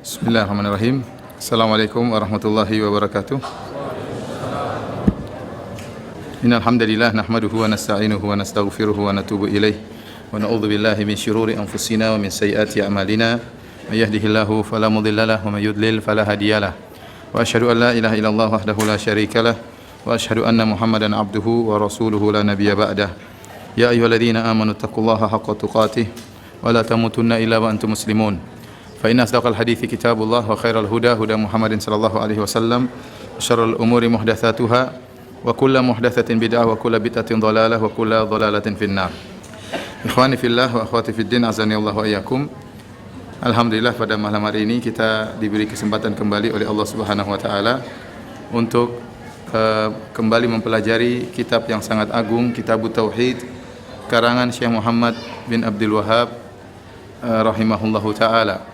Bismillahirrahmanirrahim. Assalamualaikum warahmatullahi wabarakatuh. Innal hamdalillah nahmaduhu wa nasta'inuhu wa nastaghfiruhu wa natubu ilaih wa na'udzu billahi min shururi anfusina wa min sayyiati a'malina. May yahdihillahu fala mudilla lahu wa may yudlil fala hadiyalah. Wa asyhadu an la ilaha illallah wahdahu la syarikalah wa asyhadu anna Muhammadan abduhu wa rasuluhu la nabiyya ba'dah. Ya ayyuhalladzina amanu taqullaha haqqa tuqatih wa la tamutunna illa wa antum muslimun. Fa inna asdaqal hadithi kitabullah wa khairal huda huda Muhammadin sallallahu alaihi wasallam wa syarrul umuri muhdatsatuha wa kullu muhdatsatin bid'ah wa kullu bid'atin dhalalah wa kullu dhalalatin finnar. Ikhwani fillah wa akhwati fiddin azani Allah wa iyyakum. Alhamdulillah pada malam hari ini kita diberi kesempatan kembali oleh Allah Subhanahu wa taala untuk kembali mempelajari kitab yang sangat agung, Kitabut Tauhid karangan Syekh Muhammad bin Abdul Wahhab rahimahullahu taala.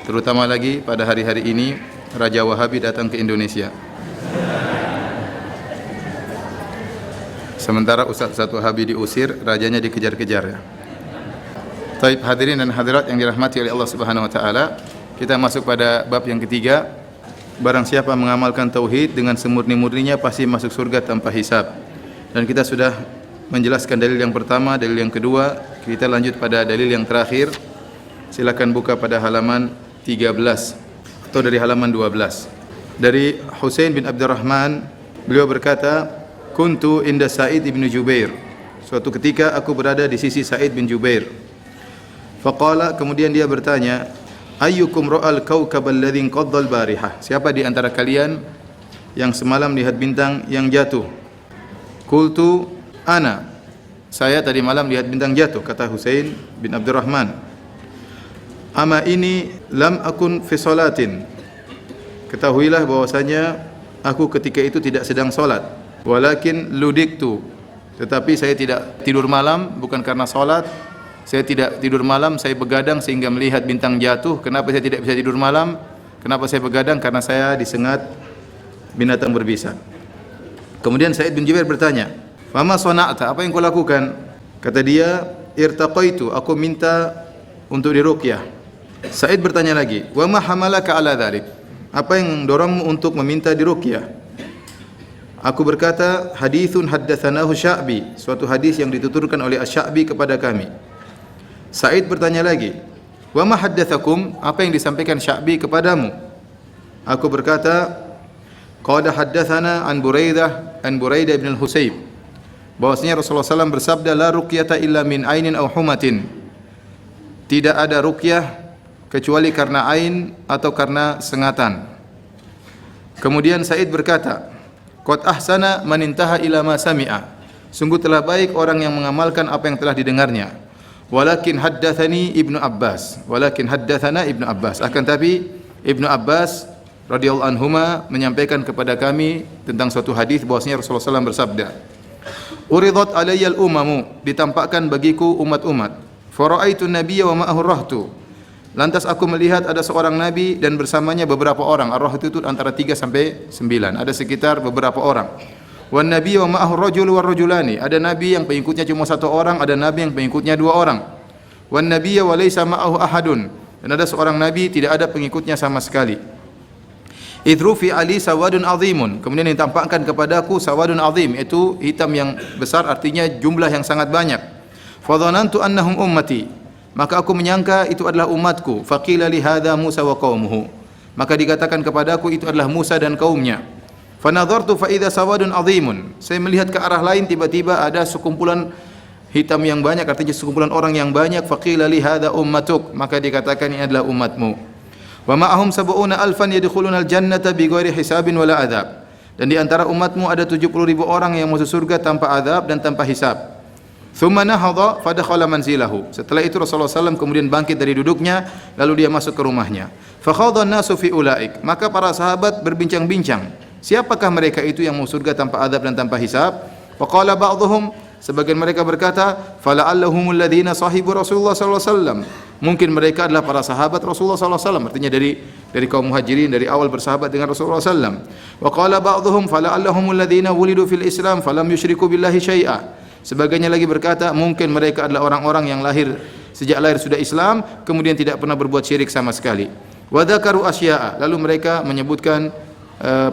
Terutama lagi pada hari-hari ini Raja Wahabi datang ke Indonesia. Sementara Ustaz-Ustaz Wahabi diusir, rajanya dikejar-kejar ya. Taib hadirin dan hadirat yang dirahmati oleh Allah Subhanahu wa taala, kita masuk pada bab yang ketiga. Barang siapa mengamalkan tauhid dengan semurni-murninya pasti masuk surga tanpa hisab. Dan kita sudah menjelaskan dalil yang pertama, dalil yang kedua, kita lanjut pada dalil yang terakhir. Silakan buka pada halaman 13 atau dari halaman 12. Dari Husain bin Abdurrahman, beliau berkata, "Kuntu inda Sa'id bin Jubair." Suatu ketika aku berada di sisi Sa'id bin Jubair. Faqala, kemudian dia bertanya, "Ayyukum ra'al kawkab alladhi qadda al-barihah?" Siapa di antara kalian yang semalam lihat bintang yang jatuh? Qultu ana. Saya tadi malam lihat bintang jatuh, kata Husain bin Abdurrahman. Ama ini lam akun fi salatin. Ketahuilah bahwasanya aku ketika itu tidak sedang salat. Walakin ludiktu. Tetapi saya tidak tidur malam bukan karena salat. Saya tidak tidur malam, saya begadang sehingga melihat bintang jatuh. Kenapa saya tidak bisa tidur malam? Kenapa saya begadang? Karena saya disengat binatang berbisa. Kemudian Sa'id bin Jubair bertanya, "Fama sana'ta? Apa yang kau lakukan?" Kata dia, "Irtaqaitu, aku minta untuk diruqyah." Sa'id bertanya lagi, "Wa ma hamalaka ala dzalik?" Apa yang mendorongmu untuk meminta diruqyah? Aku berkata, "Haditsun haddatsanahu Sya'bi," suatu hadis yang dituturkan oleh Asy-Sya'bi kepada kami. Sa'id bertanya lagi, "Wa ma haddatsakum?" Apa yang disampaikan Sya'bi kepadamu? Aku berkata, "Qad haddatsana an Buraidah bin al-Husayb." Bahwasanya Rasulullah SAW bersabda, "La ruqyata illa min ainin aw humatin." Tidak ada ruqyah kecuali karena ain atau karena sengatan. Kemudian Sa'id berkata, "Qad ahsana man intaha ila ma sami'a." Sungguh telah baik orang yang mengamalkan apa yang telah didengarnya. Walakin haddatsani Ibnu Abbas. Akan tapi Ibnu Abbas radhiyallahu anhuma menyampaikan kepada kami tentang suatu hadis bahwasanya Rasulullah SAW bersabda, "Uridat alayyal umamu," ditampakkan bagiku umat-umat. "Fara'aitu nabiyya wa ma'ahu rahtu." Lantas aku melihat ada seorang nabi dan bersamanya beberapa orang. Ar-rahtu itu antara 3 sampai 9. Ada sekitar beberapa orang. Wan nabiyyu wa ma'ahu rajul war rajulani. Ada nabi yang pengikutnya cuma 1 orang, ada nabi yang pengikutnya 2 orang. Wan nabiyyu wa laysa ma'ahu ahadun. Dan ada seorang nabi tidak ada pengikutnya sama sekali. Idru fi ali sawadun azimun. Kemudian ditampakkan kepadaku sawadun azim, itu hitam yang besar, artinya jumlah yang sangat banyak. Fadhanantu annahum ummati. Maka aku menyangka itu adalah umatku. Faqila li hadza Musa wa qaumuhu. Maka dikatakan kepadaku itu adalah Musa dan kaumnya. Fanadhartu fa idza sawadun azimun. Saya melihat ke arah lain, tiba-tiba ada sekumpulan hitam yang banyak, artinya sekumpulan orang yang banyak. Faqila li hadza ummatuk. Maka dikatakan ini adalah umatmu. Wa ma'ahum sab'una alfan yadkhuluna al-jannata bighairi hisabin wala adzab. Dan di antara umatmu ada 70.000 orang yang masuk surga tanpa azab dan tanpa hisab. Thumma nahadha fadakhala manzilahu. Setelah itu Rasulullah SAW kemudian bangkit dari duduknya, lalu dia masuk ke rumahnya. Fakhadha an-nasu fi ulaik. Maka para sahabat berbincang-bincang, siapakah mereka itu yang masuk surga tanpa azab dan tanpa hisab? Faqala ba'dhum, sebagian mereka berkata, fala'allahumul ladzina sahibu Rasulullah sallallahu alaihi wasallam. Mungkin mereka adalah para sahabat Rasulullah sallallahu alaihi wasallam, artinya dari kaum Muhajirin, dari awal bersahabat dengan Rasulullah sallallahu alaihi wasallam. Wa qala ba'dhum fala'allahumul ladzina wulidu fil Islam falam yusyriku billahi syai'a. Sebagiannya lagi berkata, mungkin mereka adalah orang-orang yang lahir sejak lahir sudah Islam, kemudian tidak pernah berbuat syirik sama sekali. Wa dzakaru asya'a, lalu mereka menyebutkan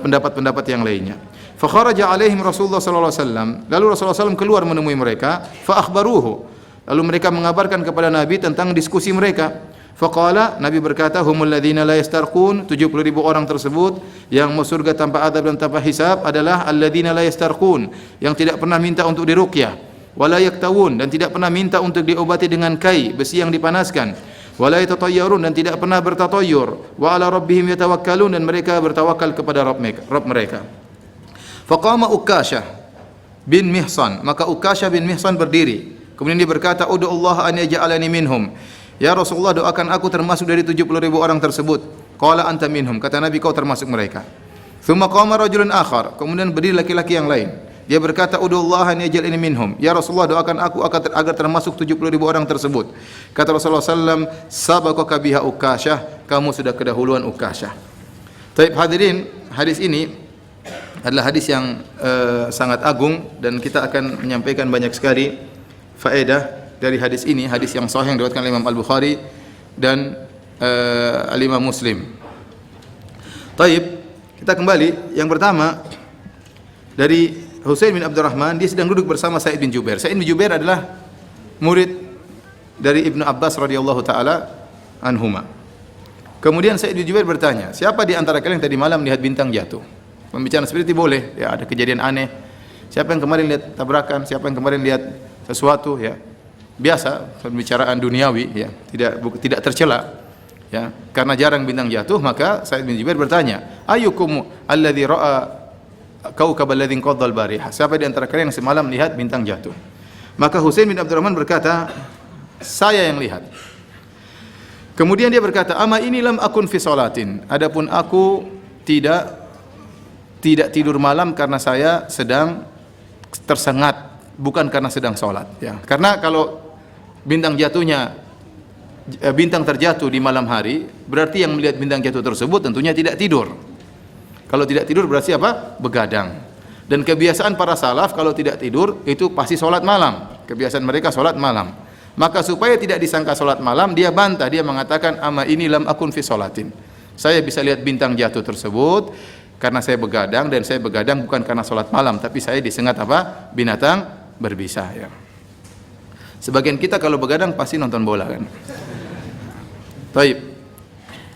pendapat-pendapat yang lainnya. Fa kharaja alaihim Rasulullah sallallahu alaihi wasallam, lalu Rasulullah SAW keluar menemui mereka, fa akhbaruhu, lalu mereka mengabarkan kepada Nabi tentang diskusi mereka. Faqala, Nabi berkata, humul ladzina la yastarqun, 70.000 orang tersebut yang masuk surga tanpa adab dan tanpa hisab adalah alladzina la yastarqun, yang tidak pernah minta untuk diruqyah, wala yaktawun, dan tidak pernah minta untuk diobati dengan kai, besi yang dipanaskan, wala yatatayyarun, dan tidak pernah bertatayyur, wa ala rabbihim yatawakkalun, dan mereka bertawakal kepada Rabb mereka. Faqama Ukasyah bin Mihsan, maka Ukasyah bin Mihsan berdiri, kemudian dia berkata, ud'u Allah an yaj'alani minhum, ya Rasulullah, doakan aku termasuk dari 70.000 orang tersebut. Qala anta minhum, kata Nabi, kau termasuk mereka. Thumma qama rajulun akhar, kemudian berdiri laki-laki yang lain, dia berkata, ud'u Allah an yaj'alani minhum, ya Rasulullah, doakan aku agar termasuk 70.000 orang tersebut. Kata Rasulullah sallallahu alaihi wasallam, sabaqaka biha Ukasyah, kamu sudah kedahuluan Ukasyah. Taib hadirin, hadis ini adalah hadis yang sangat agung, dan kita akan menyampaikan banyak sekali faedah dari hadis ini, hadis yang sahih yang diriwayatkan oleh Imam Al-Bukhari dan Al-Imam Muslim. Taib, kita kembali. Yang pertama dari Husain bin Abdurrahman, dia sedang duduk bersama Sa'id bin Jubair. Sa'id bin Jubair adalah murid dari Ibnu Abbas radhiyallahu taala anhuma. Kemudian Sa'id bin Jubair bertanya, siapa di antara kalian yang tadi malam lihat bintang jatuh? Pembicaraan seperti itu boleh, ya, ada kejadian aneh. Siapa yang kemarin lihat tabrakan? Siapa yang kemarin lihat sesuatu, ya? Biasa pembicaraan duniawi, ya, tidak tercela, ya. Karena jarang bintang jatuh, maka Sa'id bin Jubair bertanya, ayyukum alladzi ra'a kaukab alladzi qadda al-bariha? Siapa di antara kalian yang semalam lihat bintang jatuh? Maka Husain bin Abdurrahman berkata, saya yang lihat. Kemudian dia berkata, ama ini lam akun fi salatin, adapun aku tidak tidur malam karena saya sedang tersengat, bukan karena sedang sholat, ya. Karena kalau bintang terjatuh di malam hari, berarti yang melihat bintang jatuh tersebut tentunya tidak tidur. Kalau tidak tidur berarti apa? Begadang. Dan kebiasaan para salaf kalau tidak tidur itu pasti sholat malam. Kebiasaan mereka sholat malam. Maka supaya tidak disangka sholat malam, dia bantah, dia mengatakan, ama ini lam akun fi sholatin. Saya bisa lihat bintang jatuh tersebut karena saya begadang, dan saya begadang bukan karena sholat malam, tapi saya disengat apa? Binatang berbisa, ya. Sebagian kita kalau begadang pasti nonton bola, kan. Taib.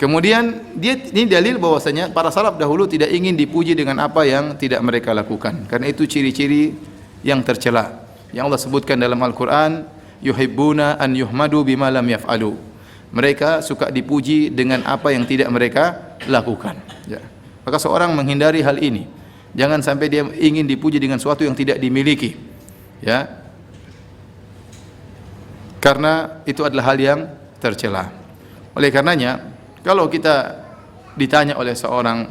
Kemudian ini dalil bahwasanya para salaf dahulu tidak ingin dipuji dengan apa yang tidak mereka lakukan, karena itu ciri-ciri yang tercela yang Allah sebutkan dalam Al-Quran, yuhibbuna an yuhmadu bima lam yaf'alu. Mereka suka dipuji dengan apa yang tidak mereka lakukan, ya. Maka seorang menghindari hal ini. Jangan sampai dia ingin dipuji dengan sesuatu yang tidak dimiliki, ya. Karena itu adalah hal yang tercela. Oleh karenanya, kalau kita ditanya oleh seorang,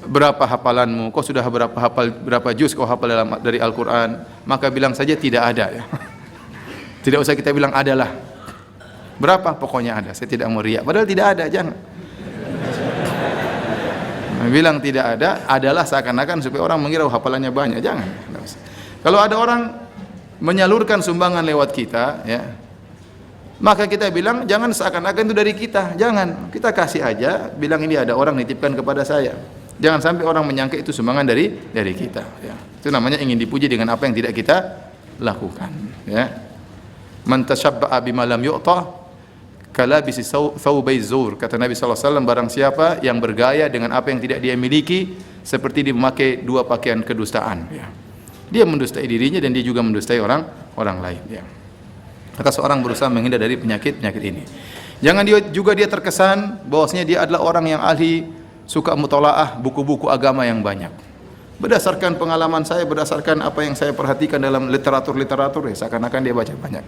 berapa hafalanmu? Kau sudah berapa juz kau hafal dari Al-Quran? Maka bilang saja tidak ada, ya. Tidak usah kita bilang adalah. Berapa? Pokoknya ada. Saya tidak mau riak. Padahal tidak ada, jangan. Bilang tidak ada adalah seakan-akan supaya orang mengira hafalannya banyak. Jangan. Kalau ada orang menyalurkan sumbangan lewat kita, ya, maka kita bilang jangan seakan-akan itu dari kita. Jangan. Kita kasih aja, bilang ini ada orang nitipkan kepada saya. Jangan sampai orang menyangka itu sumbangan dari kita, ya. Itu namanya ingin dipuji dengan apa yang tidak kita lakukan, ya. Man tashabba'a bima lam yu'ta kalabisi thawbai zur, kata Nabi SAW, barang siapa yang bergaya dengan apa yang tidak dia miliki, seperti dia memakai dua pakaian kedustaan, ya. Dia mendustai dirinya dan dia juga mendustai orang lain, ya. Maka seorang berusaha menghindar dari penyakit ini. Jangan dia terkesan bahwasanya dia adalah orang yang ahli suka mutalaah buku-buku agama yang banyak. Berdasarkan pengalaman saya, berdasarkan apa yang saya perhatikan dalam literatur, ya, seakan-akan dia baca banyak.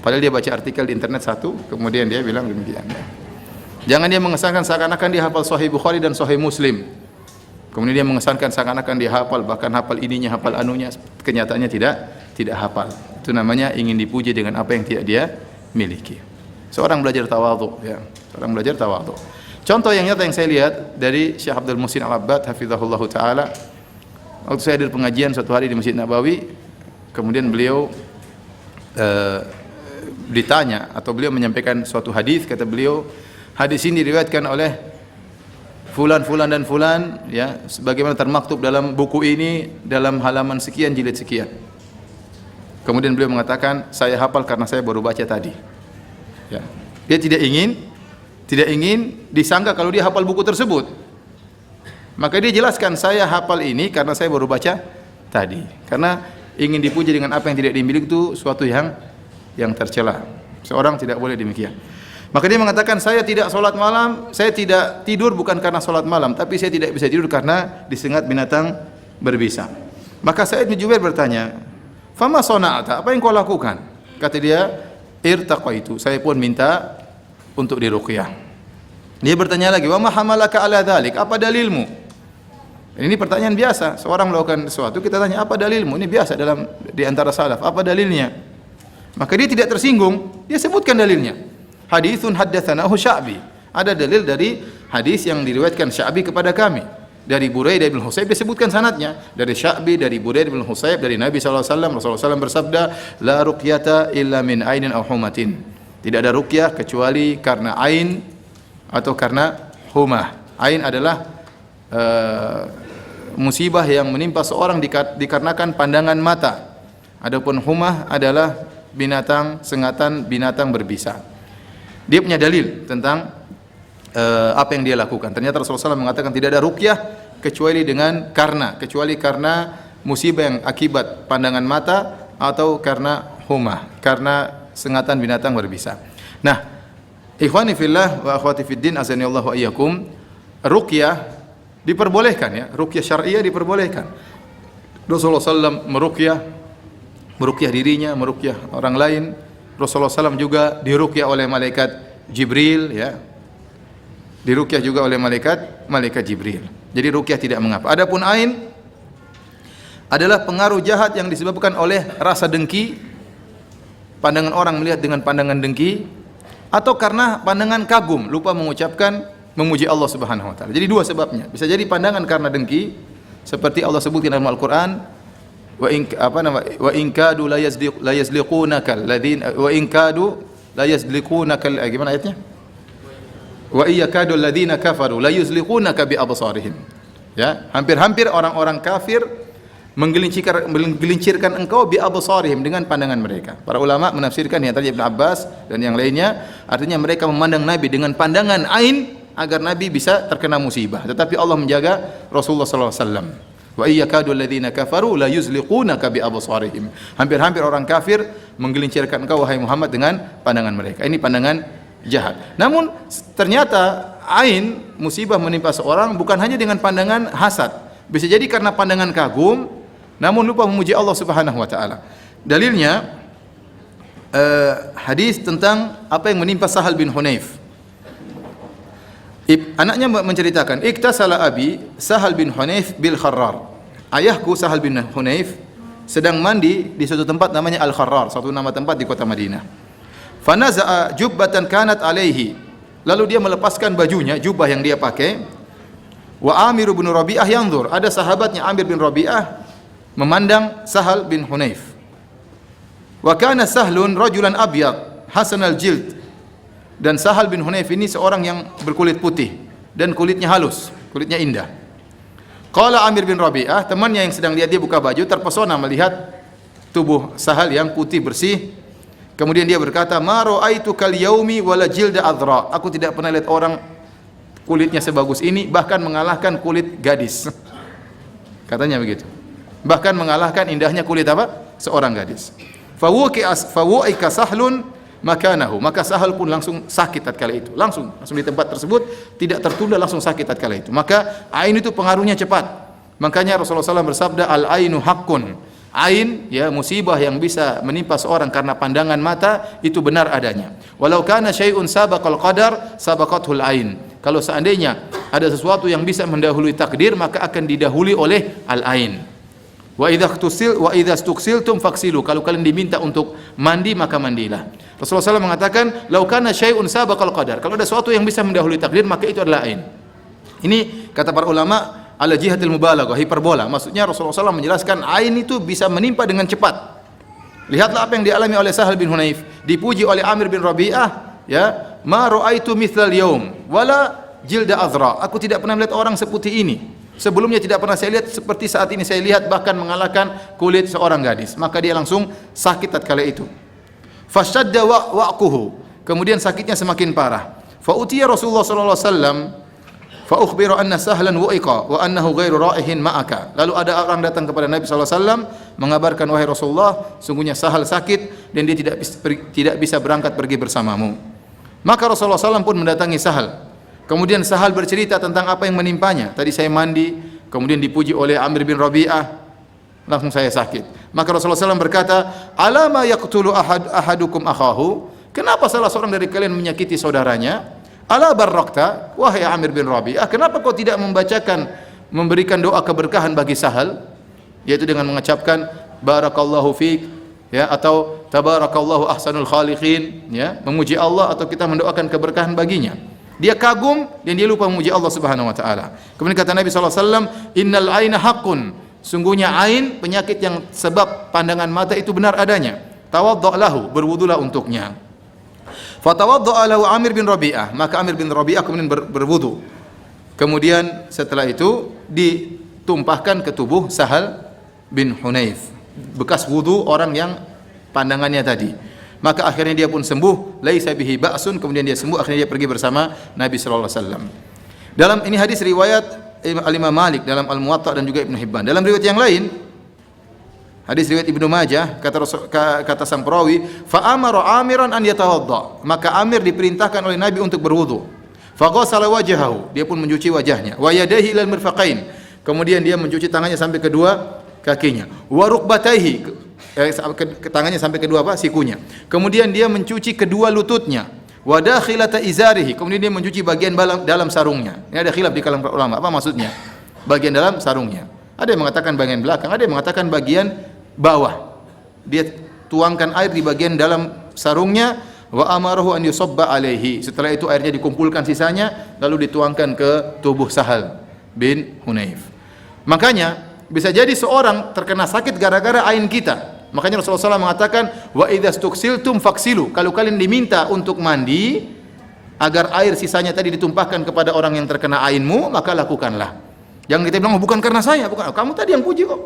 Padahal dia baca artikel di internet satu, kemudian dia bilang demikian, ya. Jangan dia mengesankan seakan-akan dia hafal Sahih Bukhari dan Sahih Muslim. Kemudian dia mengesankan seakan-akan dia hafal, bahkan hafal ininya, hafal anunya, kenyataannya tidak hafal. Itu namanya ingin dipuji dengan apa yang tidak dia miliki. Seorang belajar tawadhu, ya. Seorang belajar tawadhu. Contoh yang nyata yang saya lihat dari Syekh Abdul Muhsin Al-Abbad hafizahullah taala, waktu saya hadir pengajian suatu hari di Masjid Nabawi, kemudian beliau ditanya atau beliau menyampaikan suatu hadis, kata beliau, Hadis ini diriwayatkan oleh fulan dan fulan, ya, sebagaimana termaktub dalam buku ini dalam halaman sekian jilid sekian. Kemudian beliau mengatakan, saya hafal karena saya baru baca tadi. Ya. Dia tidak ingin disangka kalau dia hafal buku tersebut. Maka dia jelaskan, saya hafal ini karena saya baru baca tadi. Karena ingin dipuji dengan apa yang tidak dimiliki itu suatu yang tercela. Seorang tidak boleh demikian. Maka dia mengatakan, saya tidak sholat malam, saya tidak tidur bukan karena sholat malam, tapi saya tidak bisa tidur karena disengat binatang berbisa. Maka Sa'id bin Jubair bertanya, fama sona'ata, apa yang kau lakukan? Kata dia, irtaqaitu, saya pun minta untuk diruqyah. Dia bertanya lagi, wa ma hamalaka ala dzalik, apa dalilmu? Ini pertanyaan biasa, seorang melakukan sesuatu kita tanya, apa dalilmu? Ini biasa di antara salaf, apa dalilnya? Maka dia tidak tersinggung, dia sebutkan dalilnya. Haditsun haddatsanahu Sya'bi. Ada dalil dari hadis yang diriwayatkan Sya'bi kepada kami. Dari Buraidah bin Husayb disebutkan sanadnya. Dari Sya'bi, dari Buraidah bin Husayb, dari Nabi SAW. Rasulullah SAW bersabda, la ruqyata illa min ainin aw humatin. Tidak ada ruqyah kecuali karena ain atau karena humah. Ain adalah musibah yang menimpa seorang dikarenakan pandangan mata. Adapun humah adalah binatang, sengatan binatang berbisa. Dia punya dalil tentang apa yang dia lakukan. Ternyata Rasulullah SAW mengatakan tidak ada ruqyah kecuali karena musibah yang akibat pandangan mata atau karena humah, karena sengatan binatang berbisa. Nah, ikhwani fillah wa akhwati fiddin azanillahu wa iyyakum, ruqyah diperbolehkan, ya, ruqyah syar'iyyah diperbolehkan. Rasulullah SAW meruqyah dirinya, meruqyah orang lain. Rasulullah SAW juga diruqyah oleh malaikat Jibril, ya. Diruqyah juga oleh malaikat Jibril. Jadi ruqyah tidak mengapa. Adapun ain adalah pengaruh jahat yang disebabkan oleh rasa dengki, pandangan orang melihat dengan pandangan dengki, atau karena pandangan kagum, lupa mengucapkan memuji Allah Subhanahu wa taala. Jadi dua sebabnya. Bisa jadi pandangan karena dengki, seperti Allah sebutkan dalam Al-Qur'an, wa in kadu la yazliqunaka alladziina wa in kadu la yazliqunaka, gimana ayatnya? Wa iyyakadu alladziina kafaru la yuzliqunaka bi absarihim. Ya, hampir-hampir orang-orang kafir menggelincirkan engkau bi absarihim, dengan pandangan mereka. Para ulama menafsirkan yang tadi Ibnu Abbas dan yang lainnya, artinya mereka memandang Nabi dengan pandangan ain agar Nabi bisa terkena musibah. Tetapi Allah menjaga Rasulullah sallallahu alaihi wasallam. Wa iyyakadu alladziina kafaru la yuzliqunaka bi absarihim. Hampir-hampir orang kafir menggelincirkan engkau wahai Muhammad dengan pandangan mereka. Ini pandangan jahat. Namun ternyata ain, musibah menimpa seorang bukan hanya dengan pandangan hasad. Bisa jadi karena pandangan kagum namun lupa memuji Allah Subhanahu wa taala. Dalilnya hadis tentang apa yang menimpa Sahal bin Hunayf. Anaknya menceritakan, iktasala abi Sahal bin Hunayf bil Kharrar. Ayahku Sahal bin Hunayf sedang mandi di suatu tempat namanya Al-Kharrar, satu nama tempat di kota Madinah. Fanaza'a jubbatan kanat alaihi. Lalu dia melepaskan bajunya, jubah yang dia pakai. Wa Amir bin Rabi'ah yanzur. Ada sahabatnya Amir bin Rabi'ah memandang Sahal bin Hunayf. Wa kana Sahlun rajulan abyad hasanal jild. Dan Sahal bin Hunayf ini seorang yang berkulit putih dan kulitnya halus, kulitnya indah. Qala Amir bin Rabi'ah, temannya yang sedang lihat dia buka baju, terpesona melihat tubuh Sahal yang putih bersih. Kemudian dia berkata, "Ma ra'aitu kal yaumi wala jilda adra." Aku tidak pernah lihat orang kulitnya sebagus ini, bahkan mengalahkan kulit gadis. Katanya begitu. Bahkan mengalahkan indahnya kulit apa? Seorang gadis. Fawu'ika Sahlun makanahu, maka Sahal pun langsung sakit tatkala itu, langsung di tempat tersebut, tidak tertunda, langsung sakit tatkala itu. Maka ain itu pengaruhnya cepat. Makanya Rasulullah SAW bersabda, al ainu haqqun. Ain, ya, musibah yang bisa menimpa seorang karena pandangan mata itu benar adanya. Walau kana syai'un sabaqal qadar sabaqathul ain. Kalau seandainya ada sesuatu yang bisa mendahului takdir, maka akan didahului oleh al ain. Wa idza stuksiltum faksilu. Kalau kalian diminta untuk mandi, maka mandilah. Rasulullah SAW mengatakan, "Lau kana syai'un sabaqal qadar." Kalau ada sesuatu yang bisa mendahului takdir, maka itu adalah ain. Ini kata para ulama ala jihatil mubalaghah, hiperbola. Maksudnya Rasulullah SAW menjelaskan ain itu bisa menimpa dengan cepat. Lihatlah apa yang dialami oleh Sahal bin Hunayf. Dipuji oleh Amir bin Rabi'ah, ya, ma ra'aitu mithlal yaum wala jilda azra. Aku tidak pernah melihat orang seputih ini. Sebelumnya tidak pernah saya lihat seperti saat ini saya lihat, bahkan mengalahkan kulit seorang gadis. Maka dia langsung sakit tatkala itu. Fashadda wa'quhu. Kemudian sakitnya semakin parah. Fa utiya Rasulullah sallallahu alaihi wasallam fa ukhbira anna sahlan wa'iqa wa annahu ghairu ra'ihin ma'aka. Lalu ada orang datang kepada Nabi sallallahu alaihi wasallam mengabarkan, wahai Rasulullah, sungguhnya Sahal sakit dan dia tidak bisa berangkat pergi bersamamu. Maka Rasulullah SAW pun mendatangi Sahal. Kemudian Sahal bercerita tentang apa yang menimpanya. Tadi saya mandi, kemudian dipuji oleh Amir bin Rabi'ah, langsung saya sakit. Maka Rasulullah SAW berkata, alama yaqtulu ahadukum akhahu. Kenapa salah seorang dari kalian menyakiti saudaranya? Ala barrakta, wahai Amir bin Rabi'ah, kenapa kau tidak memberikan doa keberkahan bagi Sahal, yaitu dengan mengucapkan barakallahu fiik, ya, atau tabarakallahu ahsanul khaliqin, ya, memuji Allah, atau kita mendoakan keberkahan baginya. Dia kagum dan dia lupa memuji Allah Subhanahu wa taala. Kemudian kata Nabi sallallahu alaihi wasallam, innal aina haqqun. Sungguhnya ain, penyakit yang sebab pandangan mata itu benar adanya. Tawaddo' lahu, berwudulah untuknya. Fatawaddo'a lahu Amir bin Rabi'ah, maka Amir bin Rabi'ah kemudian berwudu. Kemudian setelah itu ditumpahkan ke tubuh Sahal bin Hunayf, bekas wudu orang yang pandangannya tadi. Maka akhirnya dia pun sembuh, laisa bihi ba'sun, kemudian dia sembuh, akhirnya dia pergi bersama Nabi sallallahu alaihi wasallam. Dalam ini hadis riwayat Al-Imam Malik dalam Al-Muwatta dan juga Ibnu Hibban. Dalam riwayat yang lain, hadis riwayat Ibnu Majah, kata sang perawi, fa amara Amiran an yatawadda, maka Amir diperintahkan oleh Nabi untuk berwudu. Fa ghassala wajhahu, dia pun mencuci wajahnya, wa yadayhi ilal mirfaqain, kemudian dia mencuci tangannya sampai kedua kakinya, wa rukbatayhi, tangannya sampai kedua sikunya. Kemudian dia mencuci kedua lututnya. Wa dakhilata izarihi, kemudian dia mencuci bagian dalam sarungnya. Ini ada khilaf di kalangan ulama, apa maksudnya? Bagian dalam sarungnya. Ada yang mengatakan bagian belakang, ada yang mengatakan bagian bawah. Dia tuangkan air di bagian dalam sarungnya, wa amarahu an yusabba alaihi. Setelah itu airnya dikumpulkan sisanya lalu dituangkan ke tubuh Sahal bin Hunayf. Makanya bisa jadi seorang terkena sakit gara-gara ain kita. Makanya Rasulullah SAW mengatakan, wa idza stuksiltum faksilu. Kalau kalian diminta untuk mandi agar air sisanya tadi ditumpahkan kepada orang yang terkena ainmu, maka lakukanlah. Jangan kita bilang, oh, bukan karena saya, bukan. Kamu tadi yang puji kok.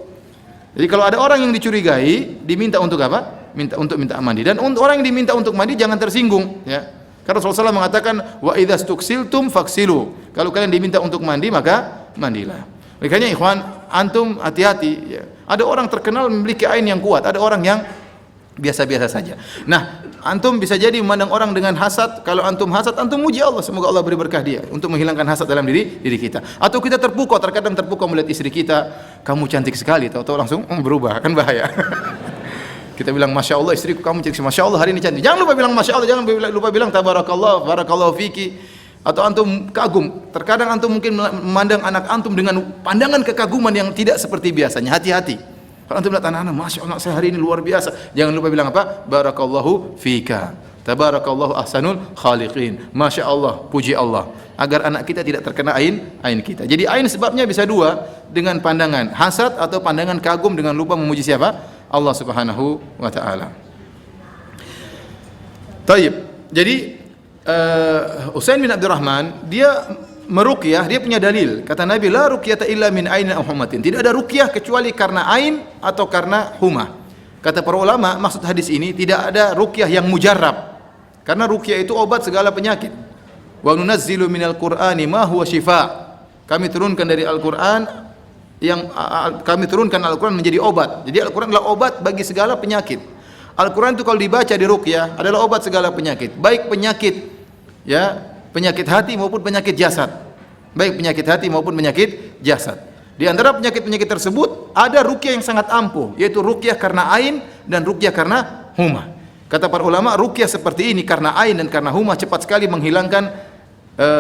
Jadi kalau ada orang yang dicurigai, diminta untuk apa? Minta mandi. Dan untuk orang yang diminta untuk mandi jangan tersinggung, ya. Karena Rasulullah SAW mengatakan, wa idza stuksiltum faksilu. Kalau kalian diminta untuk mandi, maka mandilah. Makanya ikhwan, antum hati-hati, ya. Ada orang terkenal memiliki ain yang kuat, ada orang yang biasa-biasa saja. Nah, antum bisa jadi memandang orang dengan hasad. Kalau antum hasad, antum muji Allah, semoga Allah beri berkah dia untuk menghilangkan hasad dalam diri kita. Atau kita terpukau, terkadang terpukau melihat istri kita, kamu cantik sekali, tahu-tahu langsung berubah, kan bahaya. Kita bilang masya Allah istriku kamu cantik, masya Allah hari ini cantik. Jangan lupa bilang masya Allah, jangan lupa bilang tabarakallah, barakallahu fiki. Atau antum kagum, terkadang antum mungkin memandang anak antum dengan pandangan kekaguman yang tidak seperti biasanya. Hati-hati. Kalau antum lihat anak-anak, masya Allah saya hari ini luar biasa, jangan lupa bilang apa? Barakallahu fika, tabarakallahu ahsanul khaliqin, masya Allah, puji Allah, agar anak kita tidak terkena ain kita. Jadi ain sebabnya bisa dua, dengan pandangan hasad atau pandangan kagum dengan lupa memuji siapa? Allah Subhanahu wa taala. Taib. Jadi Usain bin Abdurrahman dia meruqyah, dia punya dalil. Kata Nabi, la ruqyata illa min ainin aw humatin. Tidak ada ruqyah kecuali karena ain atau karena humah. Kata para ulama, maksud hadis ini tidak ada ruqyah yang mujarrab. Karena ruqyah itu obat segala penyakit. Wa nunazzilu minal Qur'ani ma huwa shifa. Kami turunkan dari Al-Qur'an Al-Qur'an menjadi obat. Jadi Al-Qur'an adalah obat bagi segala penyakit. Al-Qur'an itu kalau dibaca di ruqyah adalah obat segala penyakit. Baik penyakit, ya, penyakit hati maupun penyakit jasad. Baik penyakit hati maupun penyakit jasad. Di antara penyakit-penyakit tersebut ada ruqyah yang sangat ampuh, yaitu ruqyah karena ain dan ruqyah karena humah. Kata para ulama, ruqyah seperti ini karena ain dan karena humah cepat sekali menghilangkan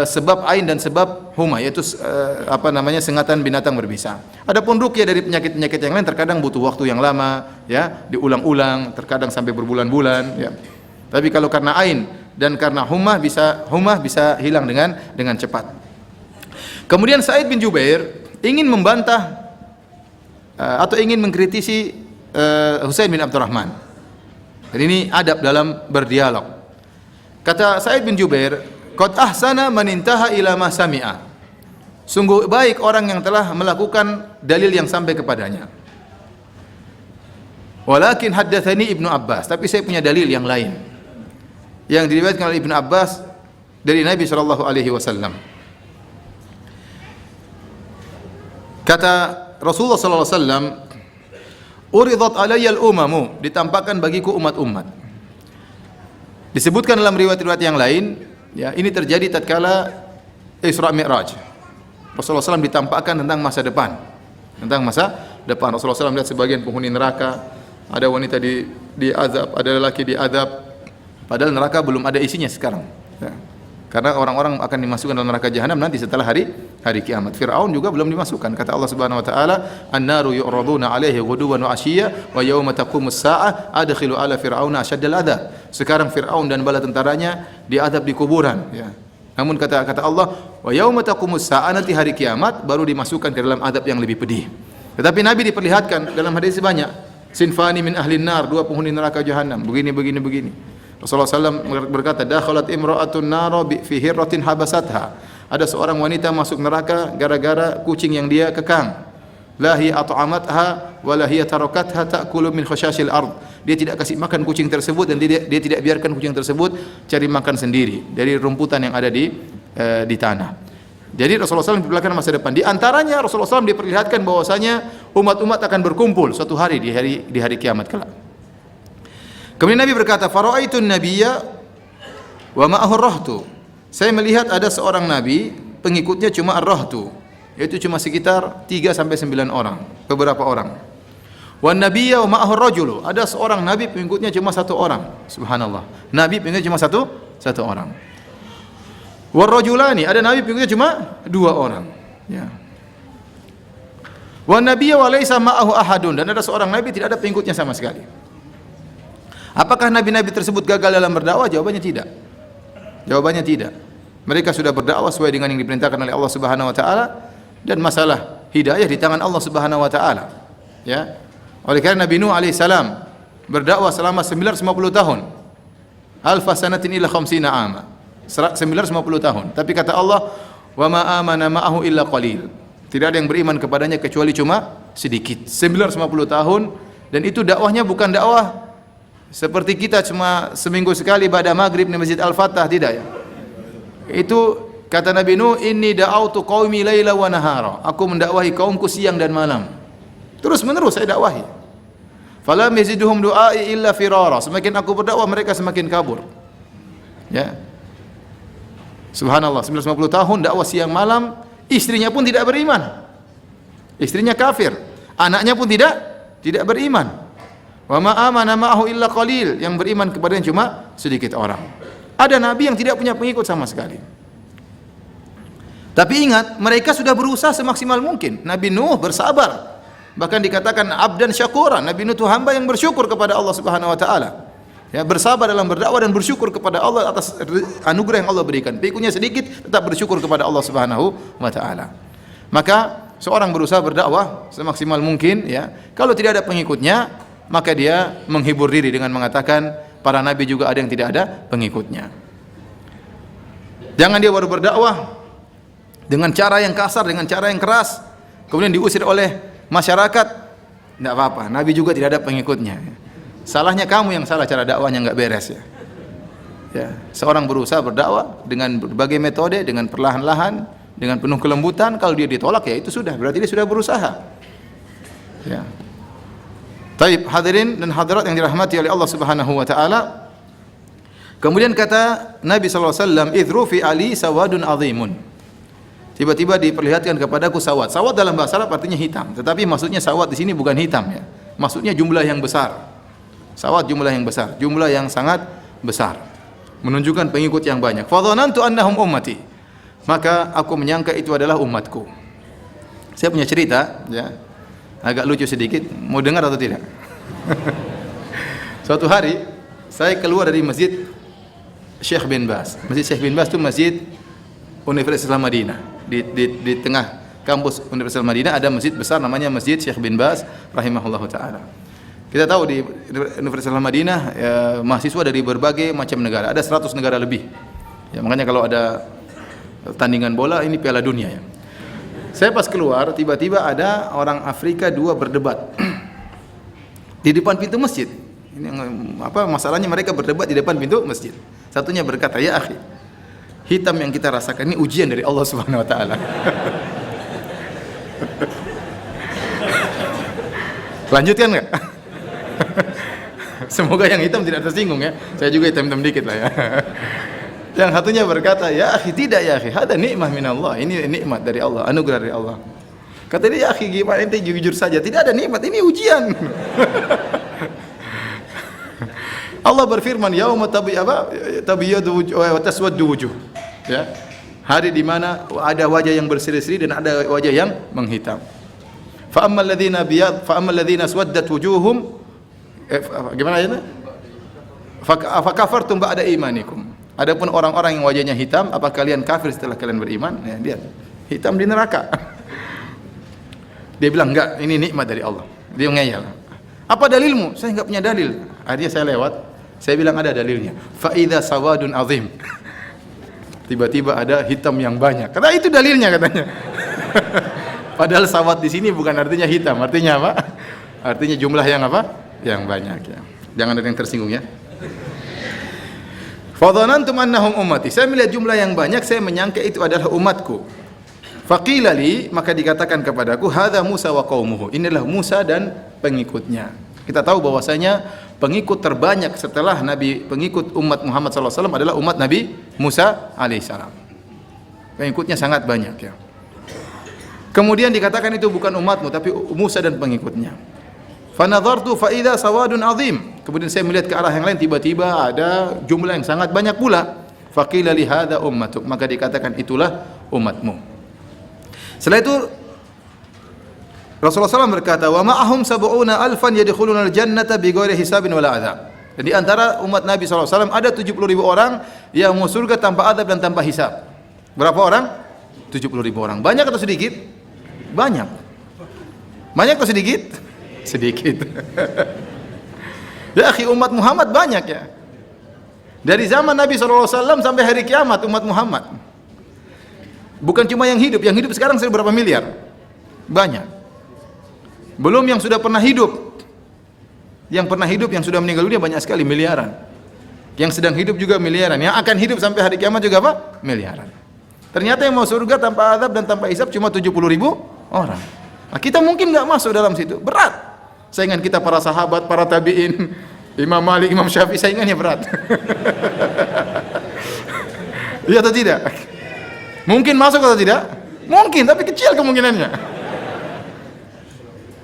sebab ain dan sebab humah, yaitu sengatan binatang berbisa. Adapun ruqyah dari penyakit-penyakit yang lain terkadang butuh waktu yang lama, ya, diulang-ulang, terkadang sampai berbulan-bulan, ya. Tapi kalau karena ain dan karena humah bisa hilang dengan cepat. Kemudian Sa'id bin Jubair ingin membantah atau ingin mengkritisi Husain bin Abdurrahman. Jadi ini adab dalam berdialog. Kata Sa'id bin Jubair, "Qad ahsana man intaha ila ma sami'a." Sungguh baik orang yang telah melakukan dalil yang sampai kepadanya. Walakin haddatsani Ibnu Abbas, tapi saya punya dalil yang lain. Yang diriwayatkan oleh Ibnu Abbas dari Nabi sallallahu alaihi wasallam. Kata Rasulullah sallallahu alaihi wasallam, "Uridat alayya al-umamu," ditampakkan bagiku umat-umat. Disebutkan dalam riwayat-riwayat yang lain, ya, ini terjadi tatkala Isra Mi'raj. Rasulullah SAW ditampakkan tentang masa depan. Tentang masa depan. Rasulullah SAW melihat sebagian penghuni neraka, ada wanita diazab, ada lelaki diazab. Padahal neraka belum ada isinya sekarang. Ya. Karena orang-orang akan dimasukkan dalam neraka jahanam nanti setelah hari kiamat. Fir'aun juga belum dimasukkan. Kata Allah Subhanahu wa taala, "An-naru yu'raduna 'alaihi ghuduwan wa 'ashiyya wa yauma taqumus saa'ah adkhilu ala fir'auna asyaddal adzab." Sekarang Fir'aun dan bala tentaranya diazab di kuburan, ya. Namun kata Allah, "Wa yauma taqumus saa'ah," nanti hari kiamat baru dimasukkan ke dalam azab yang lebih pedih. Tetapi Nabi diperlihatkan dalam hadis banyak, sinfani min ahlin nar, dua penghuni neraka jahanam, begini. Rasulullah SAW berkata, "Dakhalat imra'atun nara fi hirratin habasatha." Ada seorang wanita masuk neraka gara-gara kucing yang dia kekang. La hiya at'amatha wa la hiya tarakatha ta'kulu min khashashil ard. Dia tidak kasih makan kucing tersebut dan dia tidak biarkan kucing tersebut cari makan sendiri dari rumputan yang ada di tanah. Jadi Rasulullah SAW diperlihatkan masa depan. Di antaranya Rasulullah SAW diperlihatkan bahwasanya umat-umat akan berkumpul suatu hari di hari kiamat kelak. Kemudian Nabi berkata, "Fara'aitun nabiyya wa ma'ahu ar-rahtu." Saya melihat ada seorang nabi, pengikutnya cuma ar-rahtu, yaitu cuma sekitar 3 sampai 9 orang, beberapa orang. Wan nabiyya wa ma'ahu ar-rajulu. Ada seorang nabi, pengikutnya cuma 1 orang. Subhanallah. Nabi pengikutnya cuma satu orang. War rajulani, ada nabi pengikutnya cuma 2 orang. Ya. Wan nabiyya wa laysa ma'ahu ahadun, dan ada seorang nabi tidak ada pengikutnya sama sekali. Apakah nabi-nabi tersebut gagal dalam berdakwah? Jawabannya tidak. Jawabannya tidak. Mereka sudah berdakwah sesuai dengan yang diperintahkan oleh Allah Subhanahu wa taala, dan masalah hidayah di tangan Allah Subhanahu wa taala. Ya. Oleh karena Nabi Nuh alaihi salam berdakwah selama 950 tahun. Alfa sanatin illa khamsina ama. 950 tahun. Tapi kata Allah, "Wa ma amana ma'ahu illa qalil." Tidak ada yang beriman kepadanya kecuali cuma sedikit. 950 tahun, dan itu dakwahnya bukan dakwah seperti kita cuma seminggu sekali pada maghrib di Masjid Al-Fatah, tidak ya. Itu kata Nabi Nuh, "Inni da'autu qaumi laila wa nahara." Aku mendakwahi kaumku siang dan malam. Terus menerus saya dakwahi. Falam yaziduhum du'ai illa firara. Semakin aku berdakwah mereka semakin kabur. Ya. Subhanallah, 950 tahun dakwah siang malam, istrinya pun tidak beriman. Istrinya kafir, anaknya pun tidak beriman. Wa ma amana ma'ahu illa qalil, yang beriman kepadanya cuma sedikit orang. Ada nabi yang tidak punya pengikut sama sekali. Tapi ingat, mereka sudah berusaha semaksimal mungkin. Nabi Nuh bersabar. Bahkan dikatakan abdan syakura. Nabi Nuh itu hamba yang bersyukur kepada Allah Subhanahu wa taala. Ya, bersabar dalam berdakwah dan bersyukur kepada Allah atas anugerah yang Allah berikan. Pengikutnya sedikit, tetap bersyukur kepada Allah Subhanahu wa taala. Maka seorang berusaha berdakwah semaksimal mungkin, ya. Kalau tidak ada pengikutnya, maka dia menghibur diri dengan mengatakan para nabi juga ada yang tidak ada pengikutnya. Jangan dia baru berdakwah dengan cara yang kasar, dengan cara yang keras, kemudian diusir oleh masyarakat. Tidak apa-apa, nabi juga tidak ada pengikutnya. Salahnya kamu yang salah, cara dakwahnya nggak beres, ya. Ya, seorang berusaha berdakwah dengan berbagai metode, dengan perlahan-lahan, dengan penuh kelembutan. Kalau dia ditolak, ya itu sudah, berarti dia sudah berusaha. Ya. Taib, hadirin dan hadirat yang dirahmati oleh Allah Subhanahu wa taala. Kemudian kata Nabi sallallahu alaihi wasallam, "Idhru fi ali sawadun azimun." Tiba-tiba diperlihatkan kepadaku sawad. Sawad dalam bahasa Arab artinya hitam, tetapi maksudnya sawad di sini bukan hitam, ya. Maksudnya jumlah yang besar. Sawad jumlah yang besar, jumlah yang sangat besar. Menunjukkan pengikut yang banyak. Fa dhanantu annahum ummati. Maka aku menyangka itu adalah umatku. Saya punya cerita, ya. Agak lucu sedikit, mau dengar atau tidak? Suatu hari saya keluar dari masjid Syekh bin Baz. Masjid Syekh bin Baz itu masjid Universitas Madinah. Di tengah kampus Universitas Madinah ada masjid besar namanya Masjid Syekh bin Baz rahimahullahu taala. Kita tahu di Universitas Al-Madinah mahasiswa dari berbagai macam negara, ada 100 negara lebih. Ya, makanya kalau ada tandingan bola ini Piala Dunia ya. Saya pas keluar tiba-tiba ada orang Afrika 2 berdebat di depan pintu masjid. Ini apa masalahnya, mereka berdebat di depan pintu masjid. Satunya berkata, "Ya akhi, hitam yang kita rasakan ini ujian dari Allah Subhanahu wa taala." Lanjutkan enggak? Semoga yang hitam tidak tersinggung ya. Saya juga hitam-hitam dikit lah ya. Yang satunya berkata, "Ya akhi, tidak ya akhi, hada nikmah minallah." Ini nikmat dari Allah, anugerah dari Allah. Kata dia, "Ya akhi, gimana ente jujur saja, tidak ada nikmat, ini ujian." Allah berfirman, "Yauma tabyadu wujuh wa taswaddu wujuh." Ya. Hari di mana ada wajah yang berseri-seri dan ada wajah yang menghitam. Fa ammal ladzina aswaddat wujuhum gimana ayatnya? Fa kafartum ba'da imanikum. Adapun orang-orang yang wajahnya hitam, apa kalian kafir setelah kalian beriman? Ya, lihat. Hitam di neraka. Dia bilang, "Enggak, ini nikmat dari Allah." Dia ngeyel. "Apa dalilmu?" "Saya enggak punya dalil." Akhirnya saya lewat, saya bilang ada dalilnya. "Fa idza sawadun azim." Tiba-tiba ada hitam yang banyak. Kata itu dalilnya katanya. Padahal sawad di sini bukan artinya hitam, artinya apa? Artinya jumlah yang apa? Yang banyak ya. Jangan ada yang tersinggung ya. Fadhanantum annahum ummati. Saya melihat jumlah yang banyak, saya menyangka itu adalah umatku. Faqila li, maka dikatakan kepadaku, hadza Musa wa qaumuhu. Inilah Musa dan pengikutnya. Kita tahu bahwasanya pengikut terbanyak setelah pengikut umat Muhammad SAW adalah umat Nabi Musa alaihissalam. Pengikutnya sangat banyak ya. Kemudian dikatakan itu bukan umatmu tapi Musa dan pengikutnya. Fanadhartu fa idza sawadun azim. Kemudian saya melihat ke arah yang lain, tiba-tiba ada jumlah yang sangat banyak pula. Faqila li hadza ummatuk, maka dikatakan itulah umatmu. Setelah itu Rasulullah SAW berkata, "Wa ma'ahum sab'una alfan yadkhuluna al-jannata bighairi hisabin wala adzab." Dan di antara umat Nabi SAW ada 70.000 orang yang masuk surga tanpa adab dan tanpa hisab. Berapa orang? 70.000 orang. Banyak atau sedikit? Banyak. Banyak atau sedikit? Sedikit. Ya akhi, umat Muhammad banyak ya. Dari zaman Nabi SAW sampai hari kiamat umat Muhammad. Bukan cuma yang hidup sekarang sudah berapa miliar? Banyak. Belum yang sudah pernah hidup. Yang pernah hidup, yang sudah meninggal dunia banyak sekali, miliaran. Yang sedang hidup juga miliaran. Yang akan hidup sampai hari kiamat juga apa? Miliaran. Ternyata yang mau surga tanpa azab dan tanpa hisab cuma 70.000 orang. Nah, kita mungkin nggak masuk dalam situ, berat. Saingan kita para sahabat, para tabi'in, Imam Malik, Imam Syafi'i, saingannya berat. Iya atau tidak? Mungkin masuk atau tidak? Mungkin, tapi kecil kemungkinannya.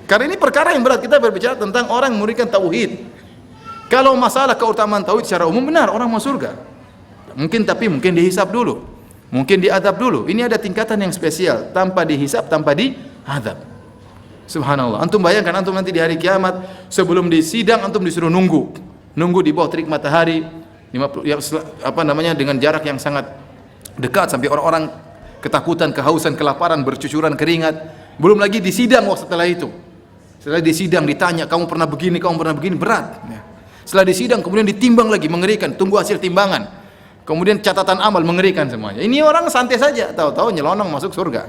Karena ini perkara yang berat. Kita berbicara tentang orang memurnikan tauhid. Kalau masalah keutamaan tauhid secara umum benar, orang masuk surga. Mungkin dihisab dulu. Mungkin diadab dulu. Ini ada tingkatan yang spesial, tanpa dihisab, tanpa diadab. Subhanallah. Antum bayangkan antum nanti di hari kiamat sebelum disidang antum disuruh nunggu di bawah terik matahari 50 yang dengan jarak yang sangat dekat sampai orang-orang ketakutan, kehausan, kelaparan, bercucuran keringat. Belum lagi disidang setelah itu. Setelah disidang ditanya, kamu pernah begini, berat. Ya. Setelah disidang kemudian ditimbang lagi, mengerikan. Tunggu hasil timbangan. Kemudian catatan amal, mengerikan semuanya. Ini orang santai saja, tahu-tahu nyelonong masuk surga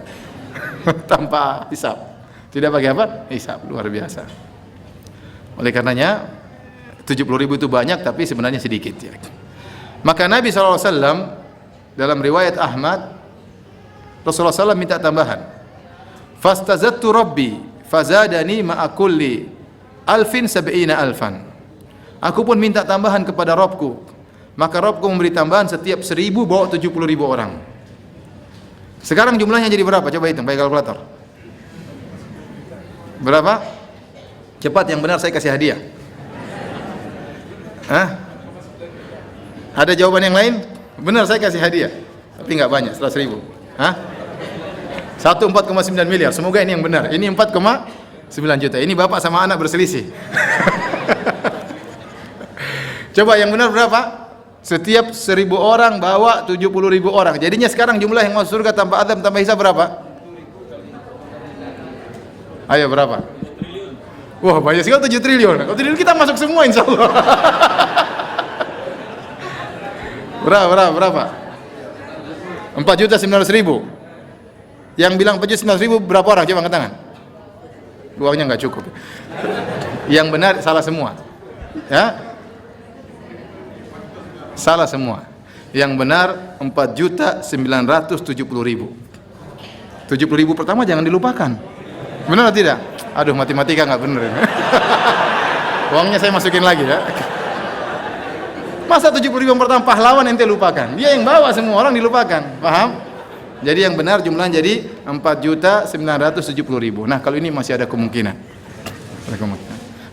tanpa hisab. Tidak pakai apa? Hisab, luar biasa. Oleh karenanya 70.000 itu banyak tapi sebenarnya sedikit ya. Maka Nabi SAW dalam riwayat Ahmad, Rasulullah SAW minta tambahan. Fastazattu Rabbi fazadani ma'a kulli alfin sab'ina alfan. Aku pun minta tambahan kepada Rabbku. Maka Rabbku memberi tambahan setiap 1.000 bawa 70.000 orang. Sekarang jumlahnya jadi berapa? Coba hitung pakai kalkulator. Berapa? Cepat, yang benar saya kasih hadiah. Hah? Ada jawaban yang lain? Benar saya kasih hadiah. Tapi enggak banyak, setelah 1.000. Hah? 4,9 miliar. Semoga ini yang benar. Ini 4,9 juta. Ini bapak sama anak berselisih. Coba yang benar berapa? Setiap 1.000 orang bawa 70.000 orang. Jadinya sekarang jumlah yang masuk surga tanpa azab, tanpa hisab berapa? Ayo berapa? Wah, banyak sekali 7 triliun. Kalau 7 triliun kita masuk semua insya Allah. Berapa? 4.900.000. Yang bilang 4.900.000 berapa orang? Coba angkat tangan. Uangnya nggak cukup. Yang benar salah semua. Ya? Salah semua. Yang benar 4.970.000. 70.000 pertama jangan dilupakan. Benar atau tidak? Aduh, matematika nggak benar. Uangnya saya masukin lagi ya. Masa 70.000 pertama pahlawan ente lupakan? Dia yang bawa, semua orang dilupakan. Paham? Jadi yang benar jumlahnya jadi 4.970.000. Nah, kalau ini masih ada kemungkinan.